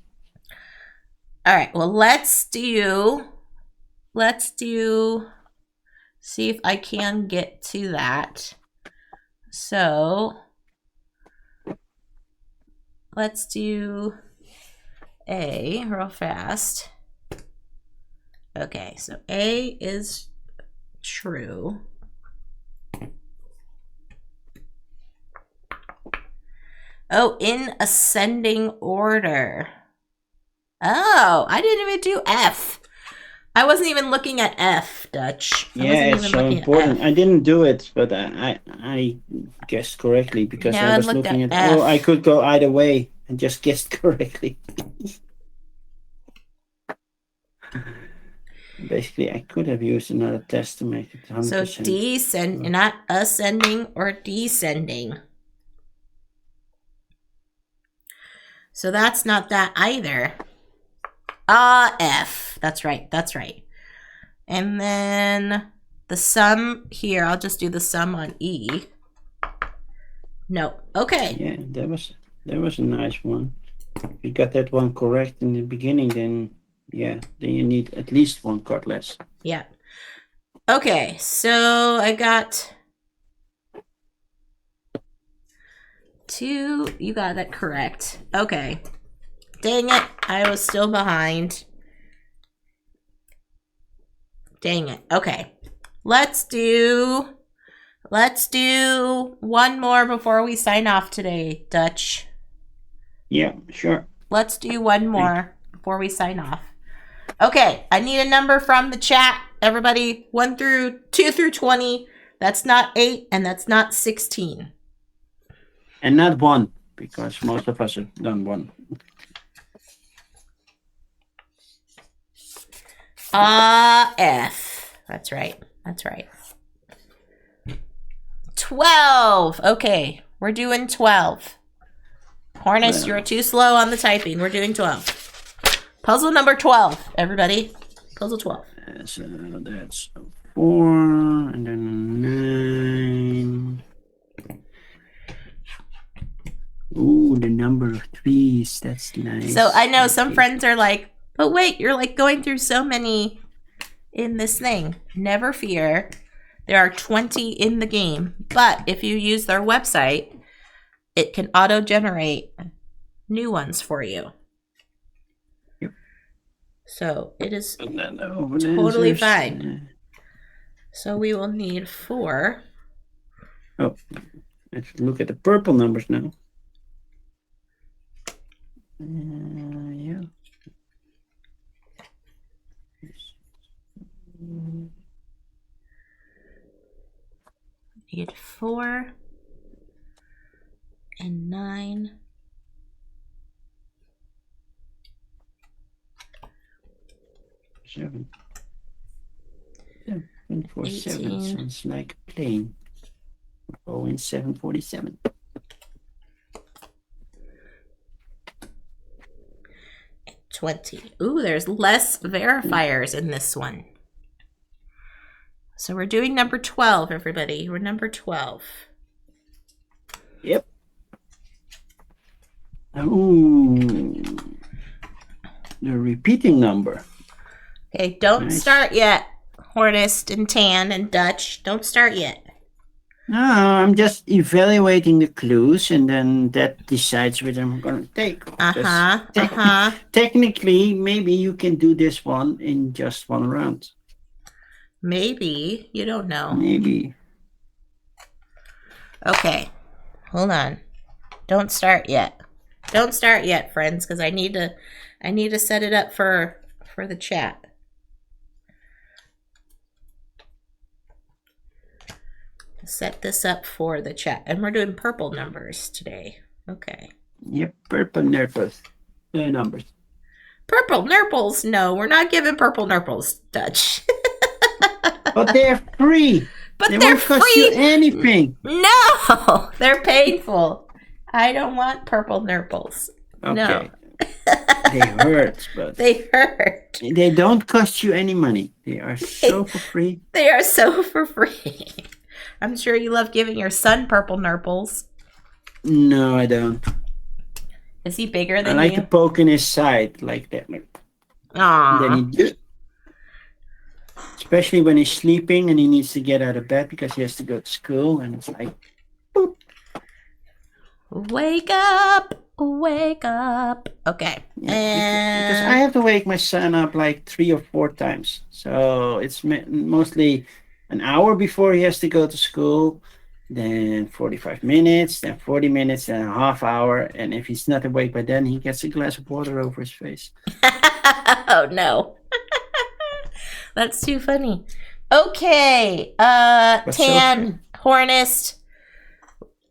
Speaker 1: All right. Well, let's do. See if I can get to that. So let's do A real fast. Okay, so A is true. Oh, in ascending order. Oh, I didn't even do F. I wasn't even looking at F, Dutch.
Speaker 2: Yeah, it's so important. I didn't do it, but I guessed correctly because I was looking at F. Oh, I could go either way and just guessed correctly. Basically, I could have used another test to make it 100%.
Speaker 1: So descend, not ascending or descending. So that's not that either. F. That's right. And then the sum here, I'll just do the sum on E. No. Okay.
Speaker 2: Yeah, that was a nice one. If you got that one correct in the beginning, then yeah, then you need at least 1 card less.
Speaker 1: Yeah. Okay, so I got 2. You got that correct. Okay. Dang it, I was still behind. Dang it. Okay. Let's do one more before we sign off today, Dutch.
Speaker 2: Yeah, sure.
Speaker 1: Let's do one more before we sign off. Okay, I need a number from the chat. Everybody, 2 through 20. That's not 8 and that's not 16.
Speaker 2: And not 1, because most of us have done 1.
Speaker 1: F. That's right. 12. Okay, we're doing 12. Hornist, you're too slow on the typing. We're doing 12. Puzzle number 12, everybody. Puzzle 12.
Speaker 2: So that's 4, and then 9. Ooh, the number of 3s. That's nice.
Speaker 1: So I know some friends are like, but wait, you're like going through so many in this thing. Never fear. There are 20 in the game, but if you use their website, it can auto-generate new ones for you.
Speaker 2: Yep.
Speaker 1: So it is
Speaker 2: Open
Speaker 1: totally
Speaker 2: answers.
Speaker 1: fine. So we will need 4.
Speaker 2: Oh, let's look at the purple numbers now. Yeah.
Speaker 1: Need 4 and 9.
Speaker 2: Seven. 747
Speaker 1: 18.
Speaker 2: sounds like a plane. Boeing 747.
Speaker 1: And 20. Ooh, there's less verifiers in this one. So we're doing number 12, everybody. We're number 12.
Speaker 2: Yep. Ooh. The repeating number.
Speaker 1: Okay, don't
Speaker 2: Nice.
Speaker 1: start yet. Hornist and Tan and Dutch. Don't start yet.
Speaker 2: No, I'm just evaluating the clues, and then that decides whether I'm going to take. Technically, maybe you can do this one in just one round.
Speaker 1: Maybe. You don't know.
Speaker 2: Maybe.
Speaker 1: Okay. Hold on. Don't start yet. Don't start yet, friends, because I need to set it up for the chat. Set this up for the chat. And we're doing purple numbers today. Okay.
Speaker 2: Yep, purple numbers. Numbers.
Speaker 1: Purple nurples? No, we're not giving purple nurples, Dutch.
Speaker 2: But they're free.
Speaker 1: But
Speaker 2: they
Speaker 1: they're
Speaker 2: won't cost you
Speaker 1: free.
Speaker 2: anything.
Speaker 1: No, they're painful. I don't want purple nurples.
Speaker 2: Okay.
Speaker 1: No.
Speaker 2: They hurt, but
Speaker 1: They hurt.
Speaker 2: they don't cost you any money. They are so for free.
Speaker 1: They are so for free. I'm sure you love giving your son purple nurples.
Speaker 2: No, I don't.
Speaker 1: Is he bigger than
Speaker 2: I like
Speaker 1: you?
Speaker 2: to poke in his side like that.
Speaker 1: Aww.
Speaker 2: Then he especially when he's sleeping and he needs to get out of bed because he has to go to school, and it's like, boop.
Speaker 1: Wake up. Wake up. Okay.
Speaker 2: Yeah, because I have to wake my son up like 3 or 4 times. So it's mostly an hour before he has to go to school, then 45 minutes, then 40 minutes, then a half hour. And if he's not awake by then, he gets a glass of water over his face.
Speaker 1: Oh, no. That's too funny. Okay. Tan, Hornist,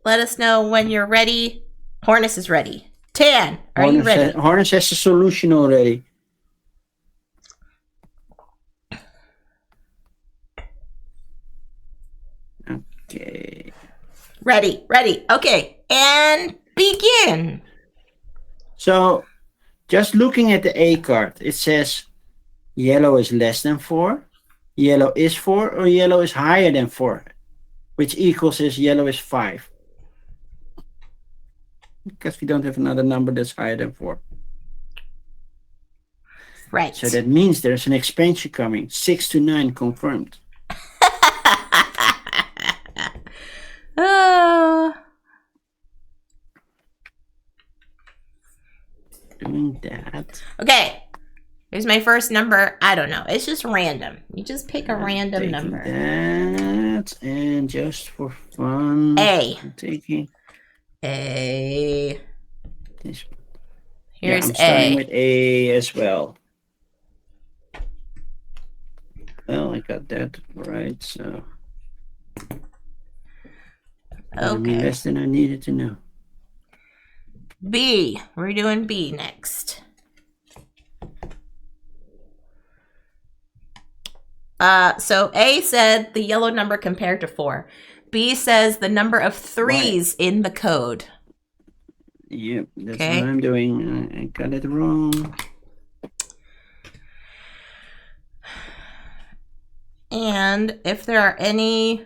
Speaker 1: let us know when you're ready. Hornist is ready. Tan, are you ready?
Speaker 2: Hornist has a solution already. Okay.
Speaker 1: Ready. Okay, and begin.
Speaker 2: So, just looking at the A card, it says yellow is less than 4, yellow is 4, or yellow is higher than 4, which equals is yellow is 5. Because we don't have another number that's higher than 4.
Speaker 1: Right.
Speaker 2: So that means there's an expansion coming. 6 to 9 confirmed. Doing that.
Speaker 1: Okay. Here's my first number. I don't know. It's just random. You just pick a random number.
Speaker 2: That, and just for fun,
Speaker 1: A.
Speaker 2: I'm taking
Speaker 1: A.
Speaker 2: this.
Speaker 1: Here's
Speaker 2: I'm starting
Speaker 1: A.
Speaker 2: with A as well. Well, I got that right, so.
Speaker 1: Okay.
Speaker 2: Less than I needed to know.
Speaker 1: B. We're doing B next. So A said the yellow number compared to 4. B says the number of 3s in the code.
Speaker 2: Yep, that's what I'm doing. I got it wrong.
Speaker 1: And if there are any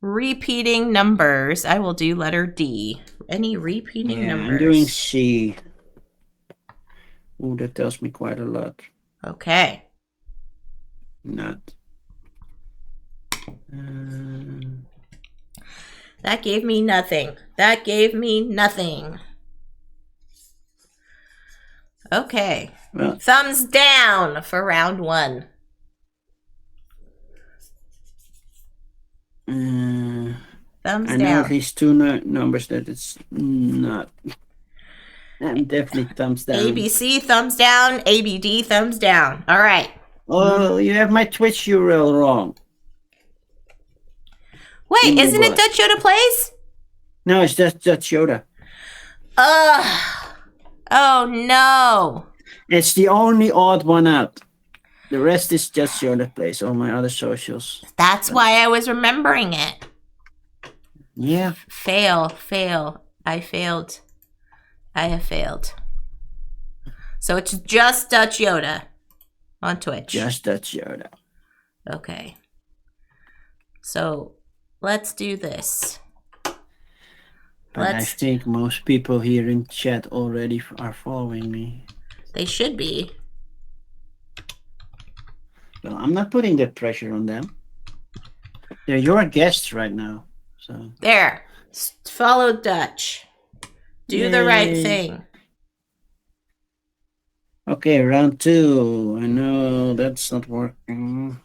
Speaker 1: repeating numbers, I will do letter D. Any repeating numbers?
Speaker 2: I'm doing C. Ooh, that tells me quite a lot.
Speaker 1: Okay.
Speaker 2: Not.
Speaker 1: That gave me nothing. That gave me nothing. Okay.
Speaker 2: Well,
Speaker 1: thumbs down for round 1. Thumbs
Speaker 2: I
Speaker 1: down.
Speaker 2: know at least 2 numbers that it's not. I'm definitely thumbs down.
Speaker 1: ABC, thumbs down. ABD, thumbs down. All right.
Speaker 2: Oh, you have my Twitch URL wrong.
Speaker 1: Wait, isn't it Dutch Yoda Plays?
Speaker 2: No, it's just Dutch Yoda.
Speaker 1: Oh, no.
Speaker 2: It's the only odd one out. The rest is just Yoda Plays, all my other socials.
Speaker 1: That's why I was remembering it.
Speaker 2: Yeah.
Speaker 1: Fail. I failed. I have failed. So it's just Dutch Yoda on Twitch.
Speaker 2: Just Dutch Yoda.
Speaker 1: Okay. So let's do this.
Speaker 2: But I think most people here in chat already are following me.
Speaker 1: They should be.
Speaker 2: Well, I'm not putting that pressure on them. They're your guests right now. So
Speaker 1: there. Follow Dutch. Do the right thing.
Speaker 2: Okay, round 2. I know that's not working.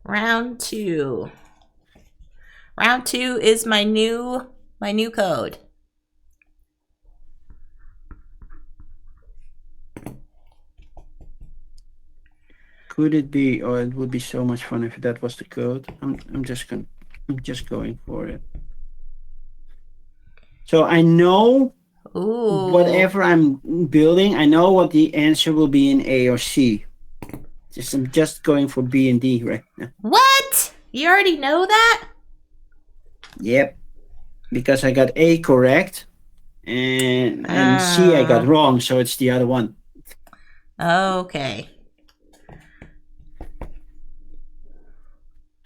Speaker 1: Round 2. Round 2 is my new code.
Speaker 2: Could it be? Oh, it would be so much fun if that was the code. I'm just going for it. So I know whatever I'm building, I know what the answer will be in A or C. I'm just going for B and D right now.
Speaker 1: What? You already know that?
Speaker 2: Yep. Because I got A correct and C I got wrong, so it's the other one.
Speaker 1: Okay.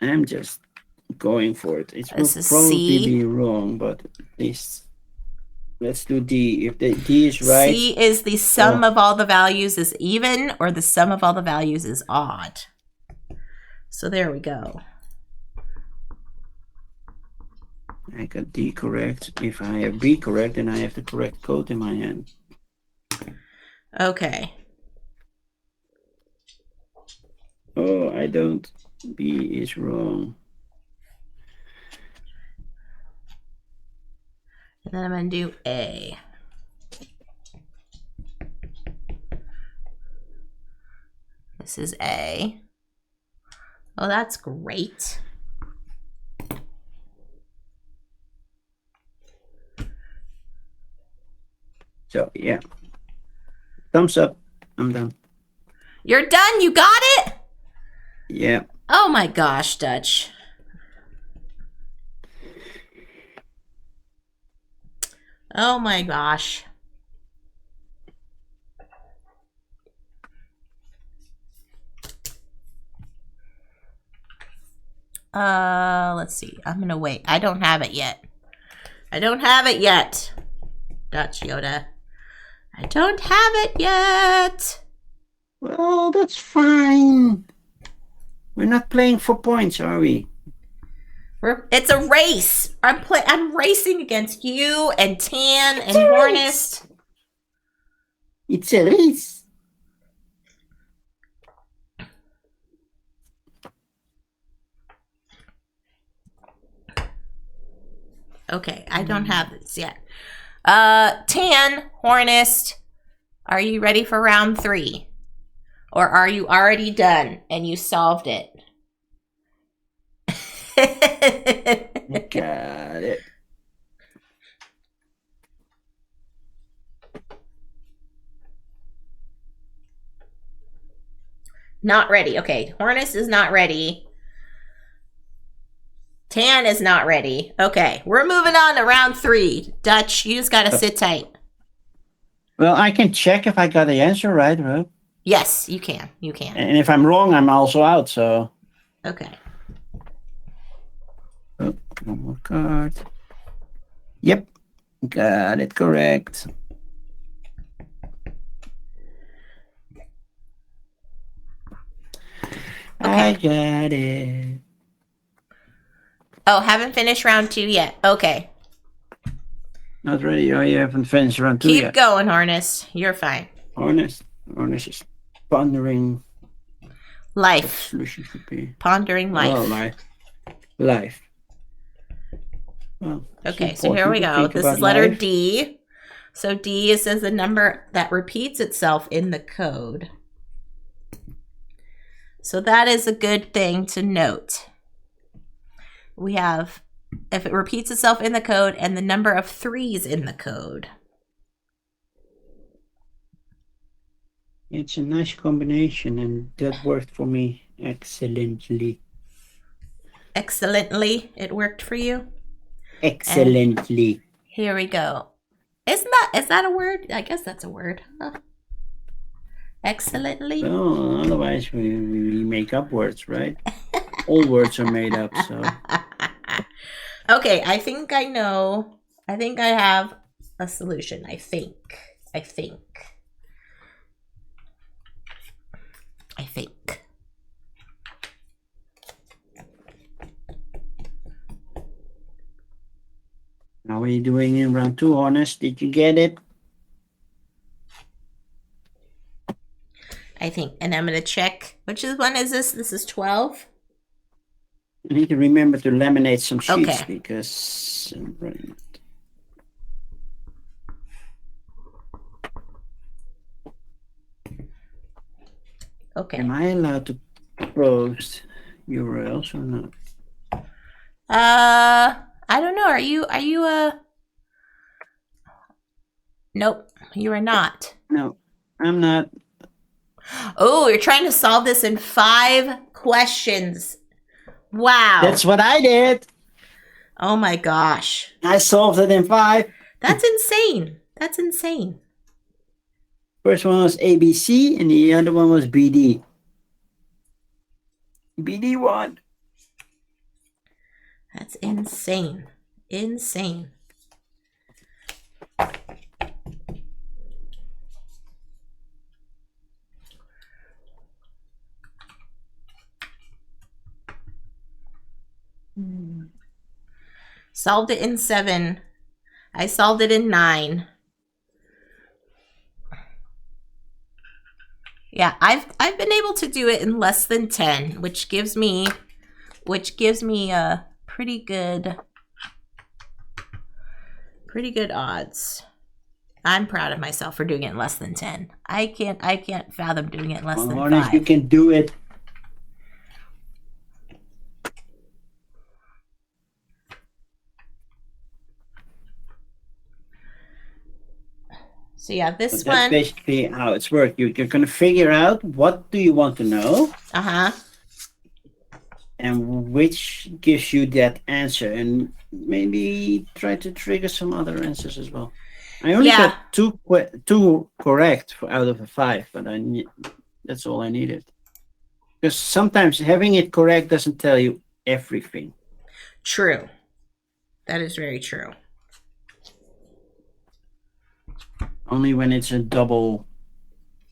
Speaker 2: I'm just going for it. It will probably be wrong, but at least let's do D. If the D is right.
Speaker 1: C is the sum of all the values is even, or the sum of all the values is odd. So there we go.
Speaker 2: I got D correct. If I have B correct, then I have the correct code in my hand.
Speaker 1: Okay.
Speaker 2: Oh, I don't. B is wrong.
Speaker 1: And then I'm going to do A. This is A. Oh, that's great.
Speaker 2: So, yeah. Thumbs up. I'm done.
Speaker 1: You're done? You got it?
Speaker 2: Yeah.
Speaker 1: Oh my gosh, Dutch. Oh my gosh. Let's see. I'm gonna wait. I don't have it yet. Dutch Yoda. I don't have it yet.
Speaker 2: Well, that's fine. We're not playing for points, are we?
Speaker 1: It's a race. I'm racing against you and Tan and Hornist.
Speaker 2: It's a race.
Speaker 1: Okay, I don't have this yet. Tan, Hornist, are you ready for round 3? Or are you already done and you solved it?
Speaker 2: Got it.
Speaker 1: Not ready. Okay, Hornist is not ready. Tan is not ready. Okay, we're moving on to round 3. Dutch, you just gotta sit tight.
Speaker 2: Well, I can check if I got the answer right?
Speaker 1: Yes, you can. You can.
Speaker 2: And if I'm wrong, I'm also out, so.
Speaker 1: Okay.
Speaker 2: Oh, one more card. Yep. Got it correct. Okay. I got it.
Speaker 1: Oh, haven't finished round 2 yet. Okay.
Speaker 2: Not ready. Oh, you haven't finished round 2
Speaker 1: Keep
Speaker 2: yet.
Speaker 1: going, Harness. You're fine.
Speaker 2: Harness is pondering.
Speaker 1: Life.
Speaker 2: What the solution should be.
Speaker 1: Pondering life.
Speaker 2: Oh, life. Well,
Speaker 1: okay, so here we go. This is letter life. D. So D says the number that repeats itself in the code. So that is a good thing to note. We have, if it repeats itself in the code, and the number of 3s in the code.
Speaker 2: It's a nice combination, and that worked for me excellently.
Speaker 1: Excellently, it worked for you?
Speaker 2: Excellently.
Speaker 1: And here we go. Is that a word? I guess that's a word. Huh? Excellently?
Speaker 2: Well, otherwise we make up words, right? All words are made up, so.
Speaker 1: Okay, I think I know. I think I have a solution. I think.
Speaker 2: How are you doing in round 2, Honest? Did you get it?
Speaker 1: I think, and I'm going to check. Which one is this? This is 12?
Speaker 2: I need to remember to laminate some sheets because I'm running out.
Speaker 1: Okay.
Speaker 2: Am I allowed to post URLs or not?
Speaker 1: I don't know. Are you Nope, you are not.
Speaker 2: No, I'm not.
Speaker 1: Oh, you're trying to solve this in 5 questions. Wow.
Speaker 2: That's what I did.
Speaker 1: Oh my gosh.
Speaker 2: I solved it in 5.
Speaker 1: That's insane.
Speaker 2: First one was ABC and the other one was BD. BD won.
Speaker 1: That's insane. Solved it in 7. I solved it in 9. Yeah, I've been able to do it in less than 10, which gives me a pretty good odds. I'm proud of myself for doing it in less than 10. I can't fathom doing it in less than 5.
Speaker 2: You can do it.
Speaker 1: So yeah, that's
Speaker 2: basically how it's worked. You're going to figure out what do you want to know. And which gives you that answer, and maybe try to trigger some other answers as well. I only got two correct out of the 5, but that's all I needed. Because sometimes having it correct doesn't tell you everything.
Speaker 1: True. That is very true.
Speaker 2: Only when it's a double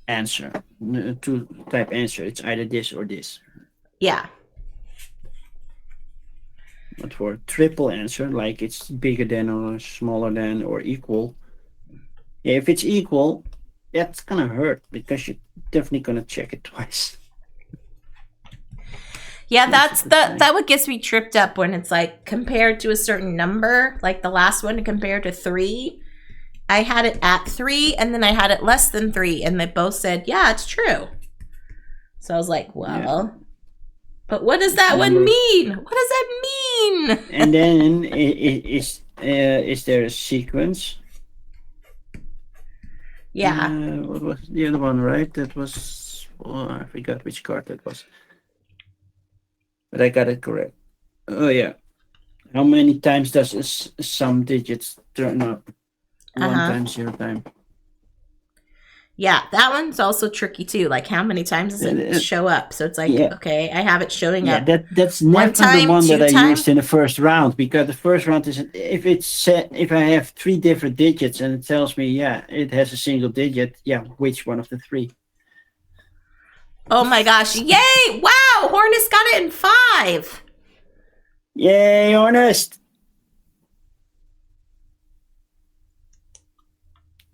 Speaker 2: answer, 2-type answer. It's either this or this.
Speaker 1: Yeah.
Speaker 2: But for a triple answer, like it's bigger than or smaller than or equal, if it's equal, that's gonna hurt because you're definitely gonna check it twice.
Speaker 1: Yeah, that what gets me tripped up when it's like compared to a certain number, like the last one compared to 3. I had it at 3 and then I had it less than 3, and they both said, yeah, it's true. So I was like, well, but what does that one mean? What does that mean?
Speaker 2: And then is there a sequence?
Speaker 1: Yeah.
Speaker 2: What was the other one, right? That was, I forgot which card that was. But I got it correct. Oh, yeah. How many times does some digits turn up? 1 time, 0 time.
Speaker 1: Yeah, that one's also tricky too. Like, how many times does it show up? So it's like, okay, I have it showing up.
Speaker 2: That's never the one that I used in the first round, because the first round is if I have 3 different digits and it tells me, it has a single digit, which one of the 3?
Speaker 1: Oh my gosh! Yay! Wow, Hornus got it in 5.
Speaker 2: Yay, honest.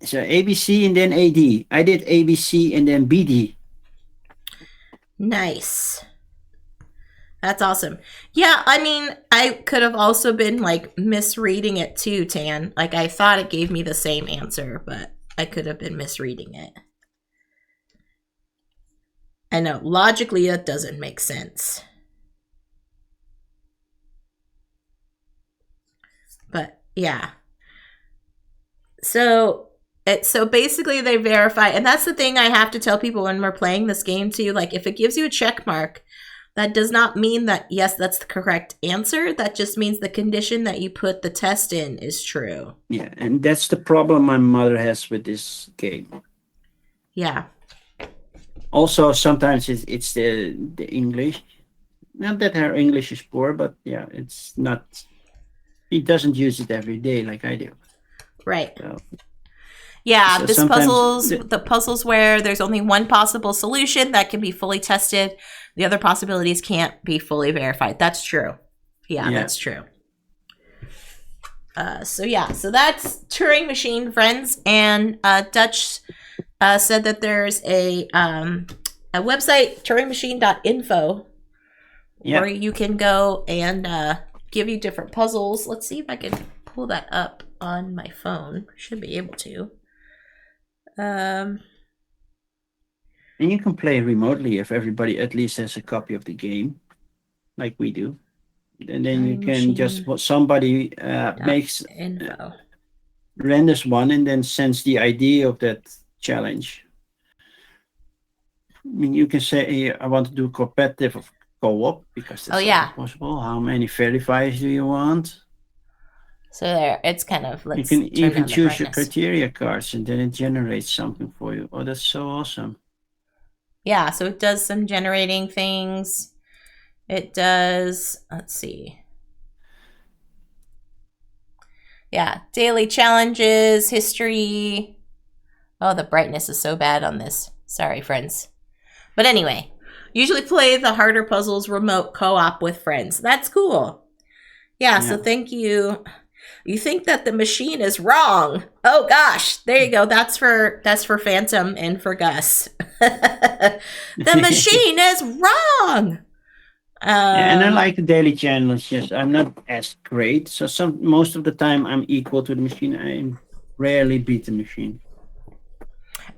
Speaker 2: So ABC and then AD. I did ABC and then BD.
Speaker 1: Nice. That's awesome. Yeah, I mean, I could have also been like misreading it too, Tan. Like I thought it gave me the same answer, but I could have been misreading it. I know, logically that doesn't make sense. But yeah. So basically they verify, and that's the thing I have to tell people when we're playing this game too. Like if it gives you a check mark, that does not mean that yes, that's the correct answer. That just means the condition that you put the test in is true.
Speaker 2: Yeah, and that's the problem my mother has with this game.
Speaker 1: Yeah.
Speaker 2: Also, sometimes it's the English. Not that her English is poor, but yeah, it's not. He doesn't use it every day like I do.
Speaker 1: Right.
Speaker 2: So,
Speaker 1: yeah,
Speaker 2: so
Speaker 1: this
Speaker 2: sometimes
Speaker 1: the puzzles where there's only one possible solution that can be fully tested. The other possibilities can't be fully verified. That's true. Yeah. That's true. So that's Turing Machine, friends. And Dutch said that there's a website, turingmachine.info, where you can go and give you different puzzles. Let's see if I can pull that up on my phone. Should be able to.
Speaker 2: And you can play remotely if everybody at least has a copy of the game, like we do. And then you can just somebody makes renders one and then sends the ID of that challenge. I mean, you can say, hey, I want to do competitive of co-op because that's possible. How many verifiers do you want?
Speaker 1: So there, it's kind of,
Speaker 2: you can even choose your criteria cards and then it generates something for you. Oh, that's so awesome.
Speaker 1: Yeah, so it does some generating things. It does, let's see. Yeah, daily challenges, history. Oh, the brightness is so bad on this. Sorry, friends. But anyway, usually play the harder puzzles remote co-op with friends. That's cool. Yeah, so thank you. You think that the machine is wrong. Oh gosh, there you go. That's for Phantom and for Gus. The machine is wrong.
Speaker 2: And I like the daily challenges. I'm not as great, so most of the time I'm equal to the machine. I rarely beat the machine.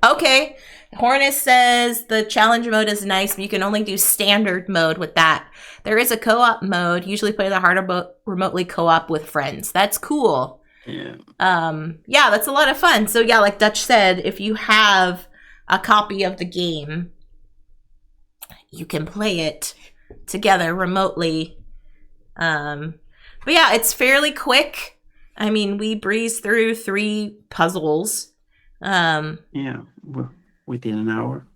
Speaker 1: Okay. Hornus says the challenge mode is nice, but you can only do standard mode with that. There is a co-op mode. Usually play the harder mode remotely co-op with friends. That's cool.
Speaker 2: Yeah.
Speaker 1: Yeah, that's a lot of fun. So yeah, like Dutch said, if you have a copy of the game, you can play it together remotely. But yeah, it's fairly quick. I mean, we breeze through 3 puzzles.
Speaker 2: Yeah, within an hour.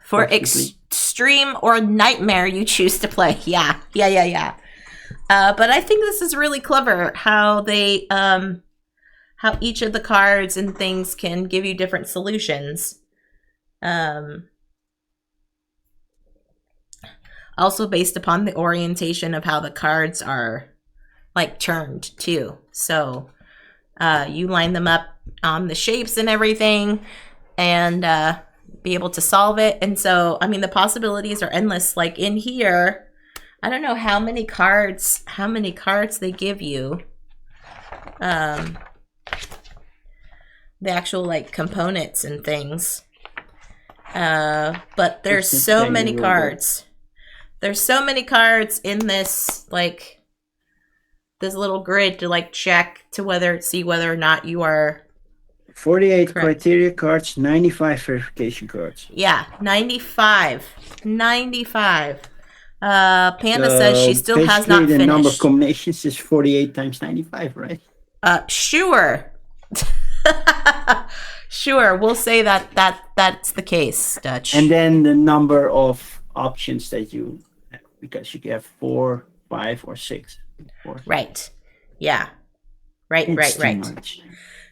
Speaker 1: For extreme or nightmare you choose to play. Yeah. But I think this is really clever how they how each of the cards and things can give you different solutions. Also based upon the orientation of how the cards are like turned too. So you line them up on the shapes and everything and be able to solve it. And so, I mean, the possibilities are endless. Like in here, I don't know how many cards they give you. The actual like components and things. But there's so many cards. There's so many cards in this, like, this little grid to like check to see whether or not you are
Speaker 2: 48 criteria cards, 95 verification cards.
Speaker 1: Yeah, 95. Panda says she still has not finished.
Speaker 2: The number of combinations is 48 times 95, right?
Speaker 1: Sure. Sure, we'll say that's the case, Dutch.
Speaker 2: And then the number of options that you have, because you have 4, 5, or 6.
Speaker 1: Right. Yeah. Right.
Speaker 2: Much.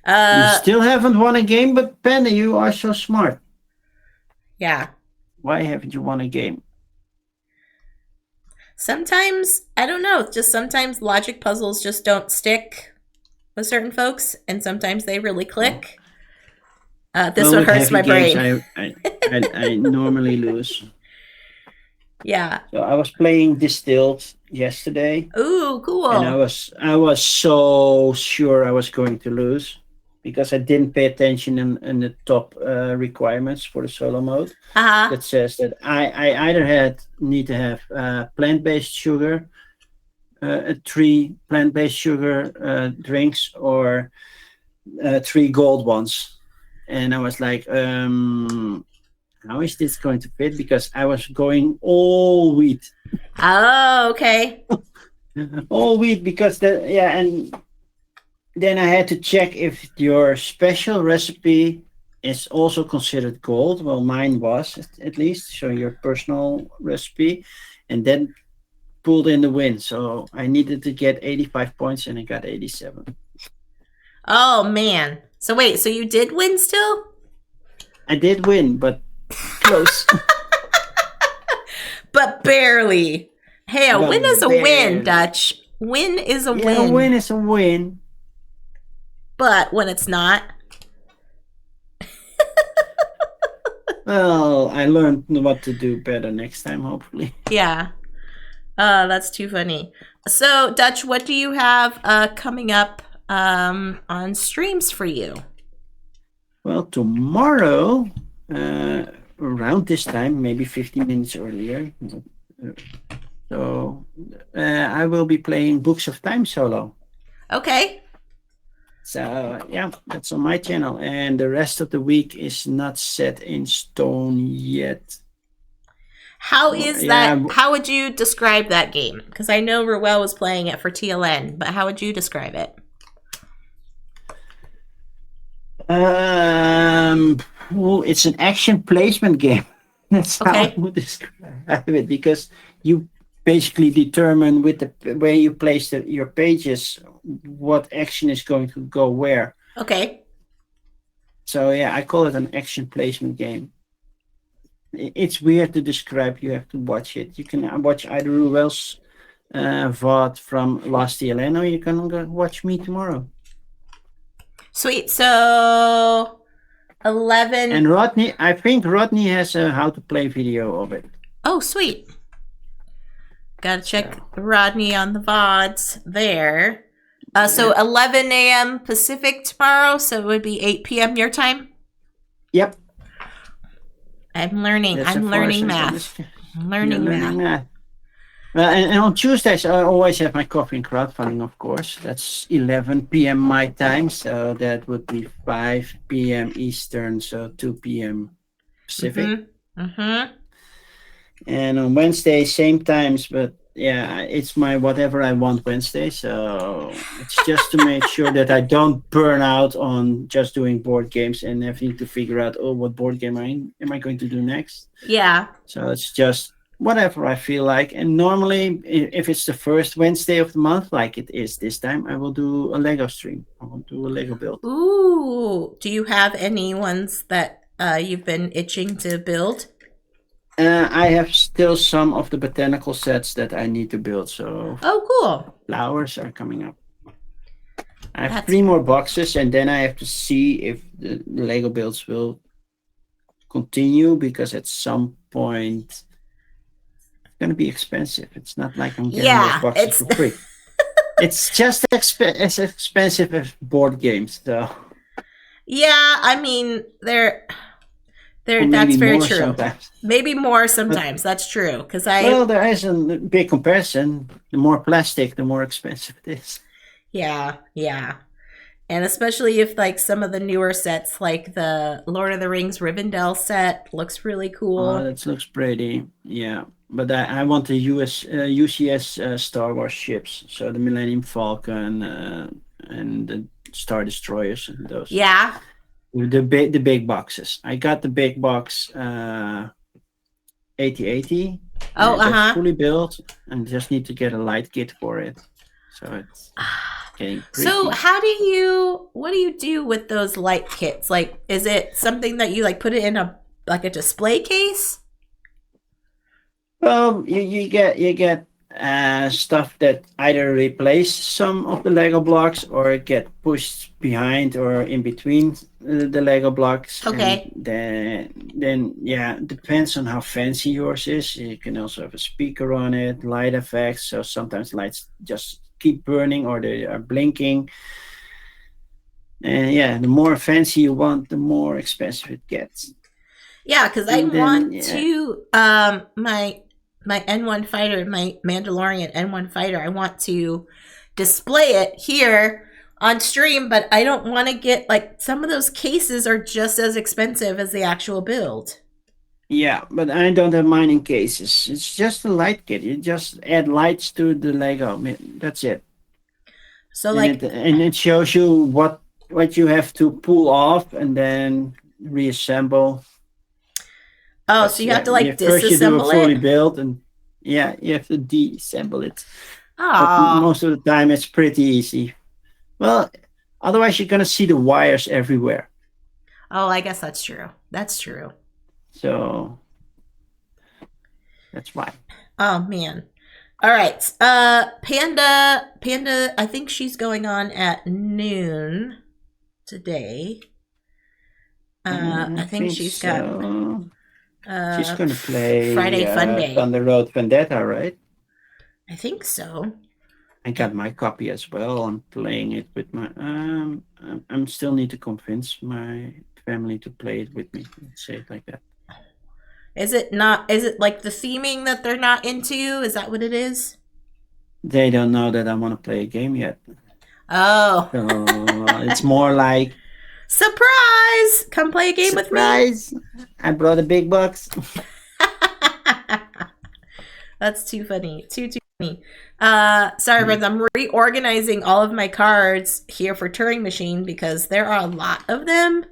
Speaker 2: You still haven't won a game, but Panda, you are so smart.
Speaker 1: Yeah.
Speaker 2: Why haven't you won a game?
Speaker 1: Sometimes, I don't know, just sometimes logic puzzles just don't stick with certain folks, and sometimes they really
Speaker 2: Oh.
Speaker 1: click. This
Speaker 2: Well,
Speaker 1: one
Speaker 2: with
Speaker 1: hurts
Speaker 2: heavy
Speaker 1: my
Speaker 2: games,
Speaker 1: brain.
Speaker 2: I normally lose.
Speaker 1: Yeah.
Speaker 2: So I was playing Distilled yesterday,
Speaker 1: Ooh,
Speaker 2: and
Speaker 1: cool.
Speaker 2: I was so sure I was going to lose because I didn't pay attention in the top requirements for the solo mode.
Speaker 1: Uh huh.
Speaker 2: That says that I either need to have plant-based sugar, three plant-based sugar drinks, or three gold ones. And I was like, how is this going to fit? Because I was going all wheat,
Speaker 1: Oh, okay.
Speaker 2: all wheat because and then I had to check if your special recipe is also considered gold. Well, mine was at least, so your personal recipe, and then pulled in the win. So I needed to get 85 points, and I got 87.
Speaker 1: Oh, man. So, wait, so you did win still?
Speaker 2: I did win, but close.
Speaker 1: But barely. Hey, a win is
Speaker 2: But
Speaker 1: a win,
Speaker 2: barely.
Speaker 1: Dutch. Win is a
Speaker 2: Yeah, a win
Speaker 1: win.
Speaker 2: is a win.
Speaker 1: But when it's not,
Speaker 2: Well, I learned what to do better next time, hopefully.
Speaker 1: yeah. That's too funny. So, Dutch, what do you have coming up on streams for you?
Speaker 2: Well, tomorrow, around this time, maybe 15 minutes earlier. uh, So I will be playing Books of Time solo.
Speaker 1: Okay.
Speaker 2: So yeah, that's on my channel, and the rest of the week is not set in stone yet.
Speaker 1: How
Speaker 2: So,
Speaker 1: is that?
Speaker 2: yeah,
Speaker 1: How would you describe that game? Because I know Ruel was playing it for TLN, but how would you describe it?
Speaker 2: um, well, it's an action placement game. That's how I
Speaker 1: Okay.
Speaker 2: would describe it because you basically determine with the way you place your pages what action is going to go where.
Speaker 1: Okay.
Speaker 2: So yeah, I call it an action placement game. It's weird to describe. You have to watch it. You can watch either Ruel's VOD from last TLN, or you can go watch me tomorrow.
Speaker 1: Sweet. So 11.
Speaker 2: And Rodney, I think Rodney has a how to play video of it.
Speaker 1: Oh, sweet. Gotta check
Speaker 2: So
Speaker 1: Rodney on the VODs there. So
Speaker 2: yeah.
Speaker 1: 11 a.m. Pacific tomorrow, so it would be 8 p.m. your time.
Speaker 2: Yep.
Speaker 1: I'm learning.
Speaker 2: That's
Speaker 1: I'm
Speaker 2: as far as
Speaker 1: learning
Speaker 2: I can.
Speaker 1: math. I'm
Speaker 2: You're
Speaker 1: learning math.
Speaker 2: learning that. Well, and on Tuesdays, I always have my coffee and crowdfunding, of course. That's 11 p.m. my time. So that would be 5 p.m. Eastern, so 2 p.m. Pacific.
Speaker 1: Mm-hmm. Mm-hmm.
Speaker 2: And on Wednesday, same times, but yeah, it's my whatever I want Wednesday. So it's just to make sure that I don't burn out on just doing board games and having to figure out, oh, what board game am I going to do next?
Speaker 1: Yeah.
Speaker 2: So it's just whatever I feel like. And normally, if it's the first Wednesday of the month, like it is this time, I will do a Lego stream. I will do a Lego build.
Speaker 1: Ooh. Do you have any ones that you've been itching to build?
Speaker 2: I have still some of the botanical sets that I need to build. So
Speaker 1: Oh, cool.
Speaker 2: flowers are coming up. I have
Speaker 1: That's
Speaker 2: 3 more boxes, and then I have to see if the Lego builds will continue because at some point it's going to be expensive. It's not like I'm getting those
Speaker 1: yeah.
Speaker 2: boxes
Speaker 1: It's
Speaker 2: for free. It's just as expensive as board games, though,
Speaker 1: yeah. I mean,
Speaker 2: or
Speaker 1: That's
Speaker 2: maybe
Speaker 1: very
Speaker 2: more
Speaker 1: true.
Speaker 2: sometimes.
Speaker 1: Maybe more
Speaker 2: But
Speaker 1: sometimes. That's true. Because
Speaker 2: well, there is a big comparison. The more plastic, the more expensive it is.
Speaker 1: yeah, yeah. And especially if like some of the newer sets, like the Lord of the Rings Rivendell set, looks really
Speaker 2: Oh,
Speaker 1: cool.
Speaker 2: that looks pretty. Yeah, but I want the UCS Star Wars ships, so the Millennium Falcon and the Star Destroyers and those.
Speaker 1: Yeah.
Speaker 2: The big boxes. I got the big box 8080.
Speaker 1: Oh, uh
Speaker 2: That's
Speaker 1: huh.
Speaker 2: fully built, and just need to get a light kit for it. So it's getting
Speaker 1: So,
Speaker 2: pretty.
Speaker 1: what do you do with those light kits? Like, is it something that you like put it in a display case?
Speaker 2: Well, you get stuff that either replace some of the Lego blocks or get pushed behind or in between the Lego blocks. And
Speaker 1: Okay.
Speaker 2: then yeah, depends on how fancy yours is. You can also have a speaker on it, light effects. So sometimes lights just keep burning or they are blinking. And yeah, the more fancy you want, the more expensive it gets.
Speaker 1: Yeah, because I
Speaker 2: And then
Speaker 1: want
Speaker 2: yeah,
Speaker 1: to my N1 fighter, my Mandalorian N1 fighter. I want to display it here on stream, but I don't want to get like some of those cases are just as expensive as the actual build.
Speaker 2: yeah, but I don't have mine in cases. It's just a light kit. You just add lights to the Lego. That's it.
Speaker 1: So
Speaker 2: And
Speaker 1: like,
Speaker 2: it shows you what you have to pull off and then reassemble.
Speaker 1: oh, so
Speaker 2: Because
Speaker 1: you have
Speaker 2: yeah,
Speaker 1: to like
Speaker 2: first you do a
Speaker 1: disassemble
Speaker 2: fully
Speaker 1: it.
Speaker 2: build, and yeah, you have to deassemble it. But
Speaker 1: Oh,
Speaker 2: most of the time, it's pretty easy. Well, otherwise you're gonna see the wires everywhere.
Speaker 1: oh, I guess that's true. That's true.
Speaker 2: So that's why.
Speaker 1: Oh man. All right. Panda, I think she's going on at noon today.
Speaker 2: I
Speaker 1: I think
Speaker 2: think
Speaker 1: she's got
Speaker 2: so. She's gonna play
Speaker 1: Friday Fun Day.
Speaker 2: Thunder Road Vendetta, right?
Speaker 1: I think so.
Speaker 2: I got my copy as well. I'm playing it with my. I'm still need to convince my family to play it with me. Let's say it like that.
Speaker 1: Is it not? Is it like the theming that they're not into? Is that what it is?
Speaker 2: They don't know that I want to play a game yet,
Speaker 1: Oh,
Speaker 2: so it's more like
Speaker 1: surprise! Come play a game with me.
Speaker 2: surprise. I brought a big box.
Speaker 1: That's too funny. Too funny. Sorry,
Speaker 2: Mm.
Speaker 1: friends. I'm reorganizing all of my cards here for Turing Machine because there are a lot of them.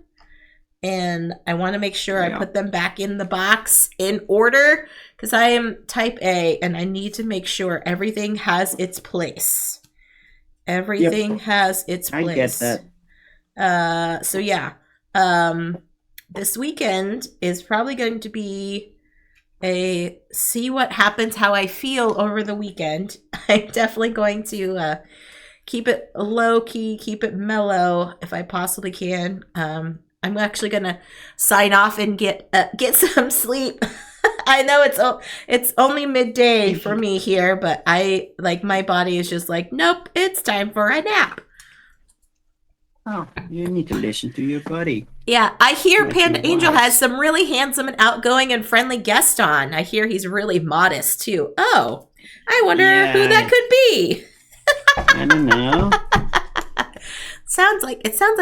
Speaker 1: And I want to make sure I
Speaker 2: Yeah.
Speaker 1: put them back in the box in order because I am type A and I need to make sure everything has its place. Everything has its
Speaker 2: I get
Speaker 1: place.
Speaker 2: that.
Speaker 1: So yeah. This weekend is probably going to be a see what happens, how I feel over the weekend. I'm definitely going to keep it low key, keep it mellow if I possibly can. I'm actually gonna sign off and get some sleep. I know it's only midday for me here, but I like my body is just like, nope, it's time for a nap.
Speaker 2: Oh, you need to listen to your body.
Speaker 1: Yeah, I hear
Speaker 2: Might be
Speaker 1: Panda Angel
Speaker 2: wise.
Speaker 1: has some really handsome and outgoing and friendly guest on. I hear he's really modest too. Oh, I wonder who that
Speaker 2: Yeah,
Speaker 1: could be.
Speaker 2: I don't know.
Speaker 1: Sounds like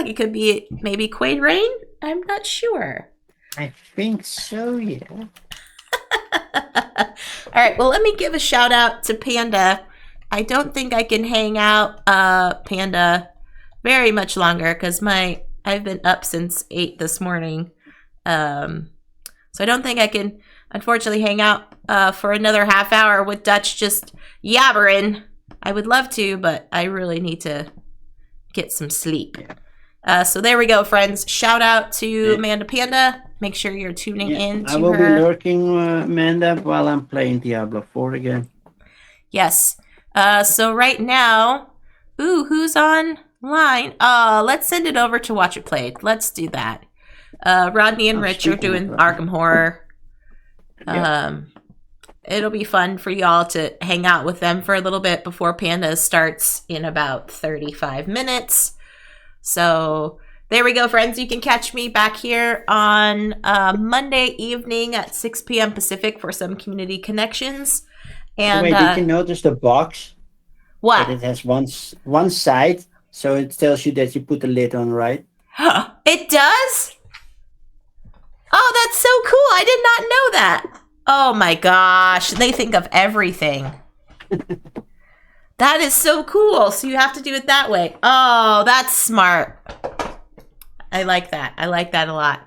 Speaker 1: it could be maybe Quaid Rain. I'm not sure.
Speaker 2: I think so. Yeah.
Speaker 1: All right, well, let me give a shout out to Panda. I don't think I can hang out, Panda, very much longer because I've been up since 8 this morning. So I don't think I can, unfortunately, hang out for another half hour with Dutch just yabbering. I would love to, but I really need to get some sleep. So there we go, friends. Shout out to Amanda Panda. Make sure you're tuning in
Speaker 2: I
Speaker 1: to
Speaker 2: will be
Speaker 1: her.
Speaker 2: lurking, Amanda, while I'm playing Diablo 4 again.
Speaker 1: Yes. So right now, who's online? Let's send it over to Watch It Played. Let's do that. Rodney and Rich are doing Arkham Horror. It'll be fun for y'all to hang out with them for a little bit before Panda starts in about 35 minutes. So there we go, friends. You can catch me back here on Monday evening at 6 p.m. Pacific for some community connections. And
Speaker 2: wait, did you notice the box?
Speaker 1: what?
Speaker 2: That it has one side, so it tells you that you put the lid on, right?
Speaker 1: It does? Oh, that's so cool. I did not know that. Oh my gosh. They think of everything. That is so cool. So you have to do it that way. Oh, that's smart. I like that. I like that a lot.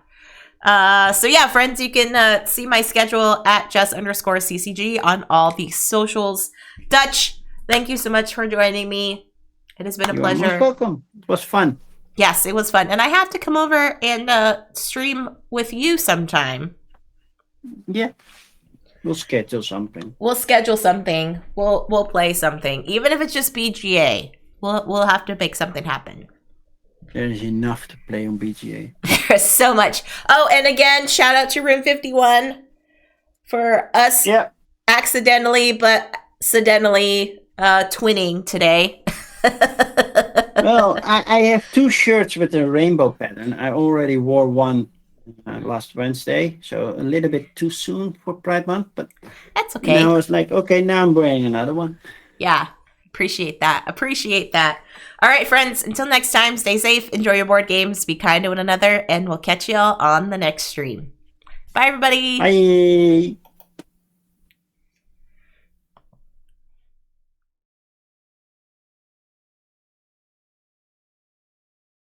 Speaker 1: So yeah, friends, you can see my schedule at Jess_CCG on all the socials. Dutch, thank you so much for joining me. It has been a pleasure.
Speaker 2: You're most welcome. It was fun.
Speaker 1: Yes, it was fun. And I have to come over and stream with you sometime.
Speaker 2: Yeah. We'll schedule something.
Speaker 1: We'll schedule something. We'll play something, even if it's just BGA. We'll have to make something happen.
Speaker 2: There is enough to play on BGA.
Speaker 1: There's so much. Oh, and again, shout out to Room 51 for us accidentally but accidentally twinning today.
Speaker 2: Well, I have 2 shirts with a rainbow pattern. I already wore one last Wednesday, so a little bit too soon for Pride Month, but
Speaker 1: that's okay.
Speaker 2: Now I was like, okay, now I'm wearing another one.
Speaker 1: Yeah, appreciate that. All right, friends, until next time, stay safe, enjoy your board games, be kind to one another, and we'll catch y'all on the next stream. Bye, everybody.
Speaker 2: Bye.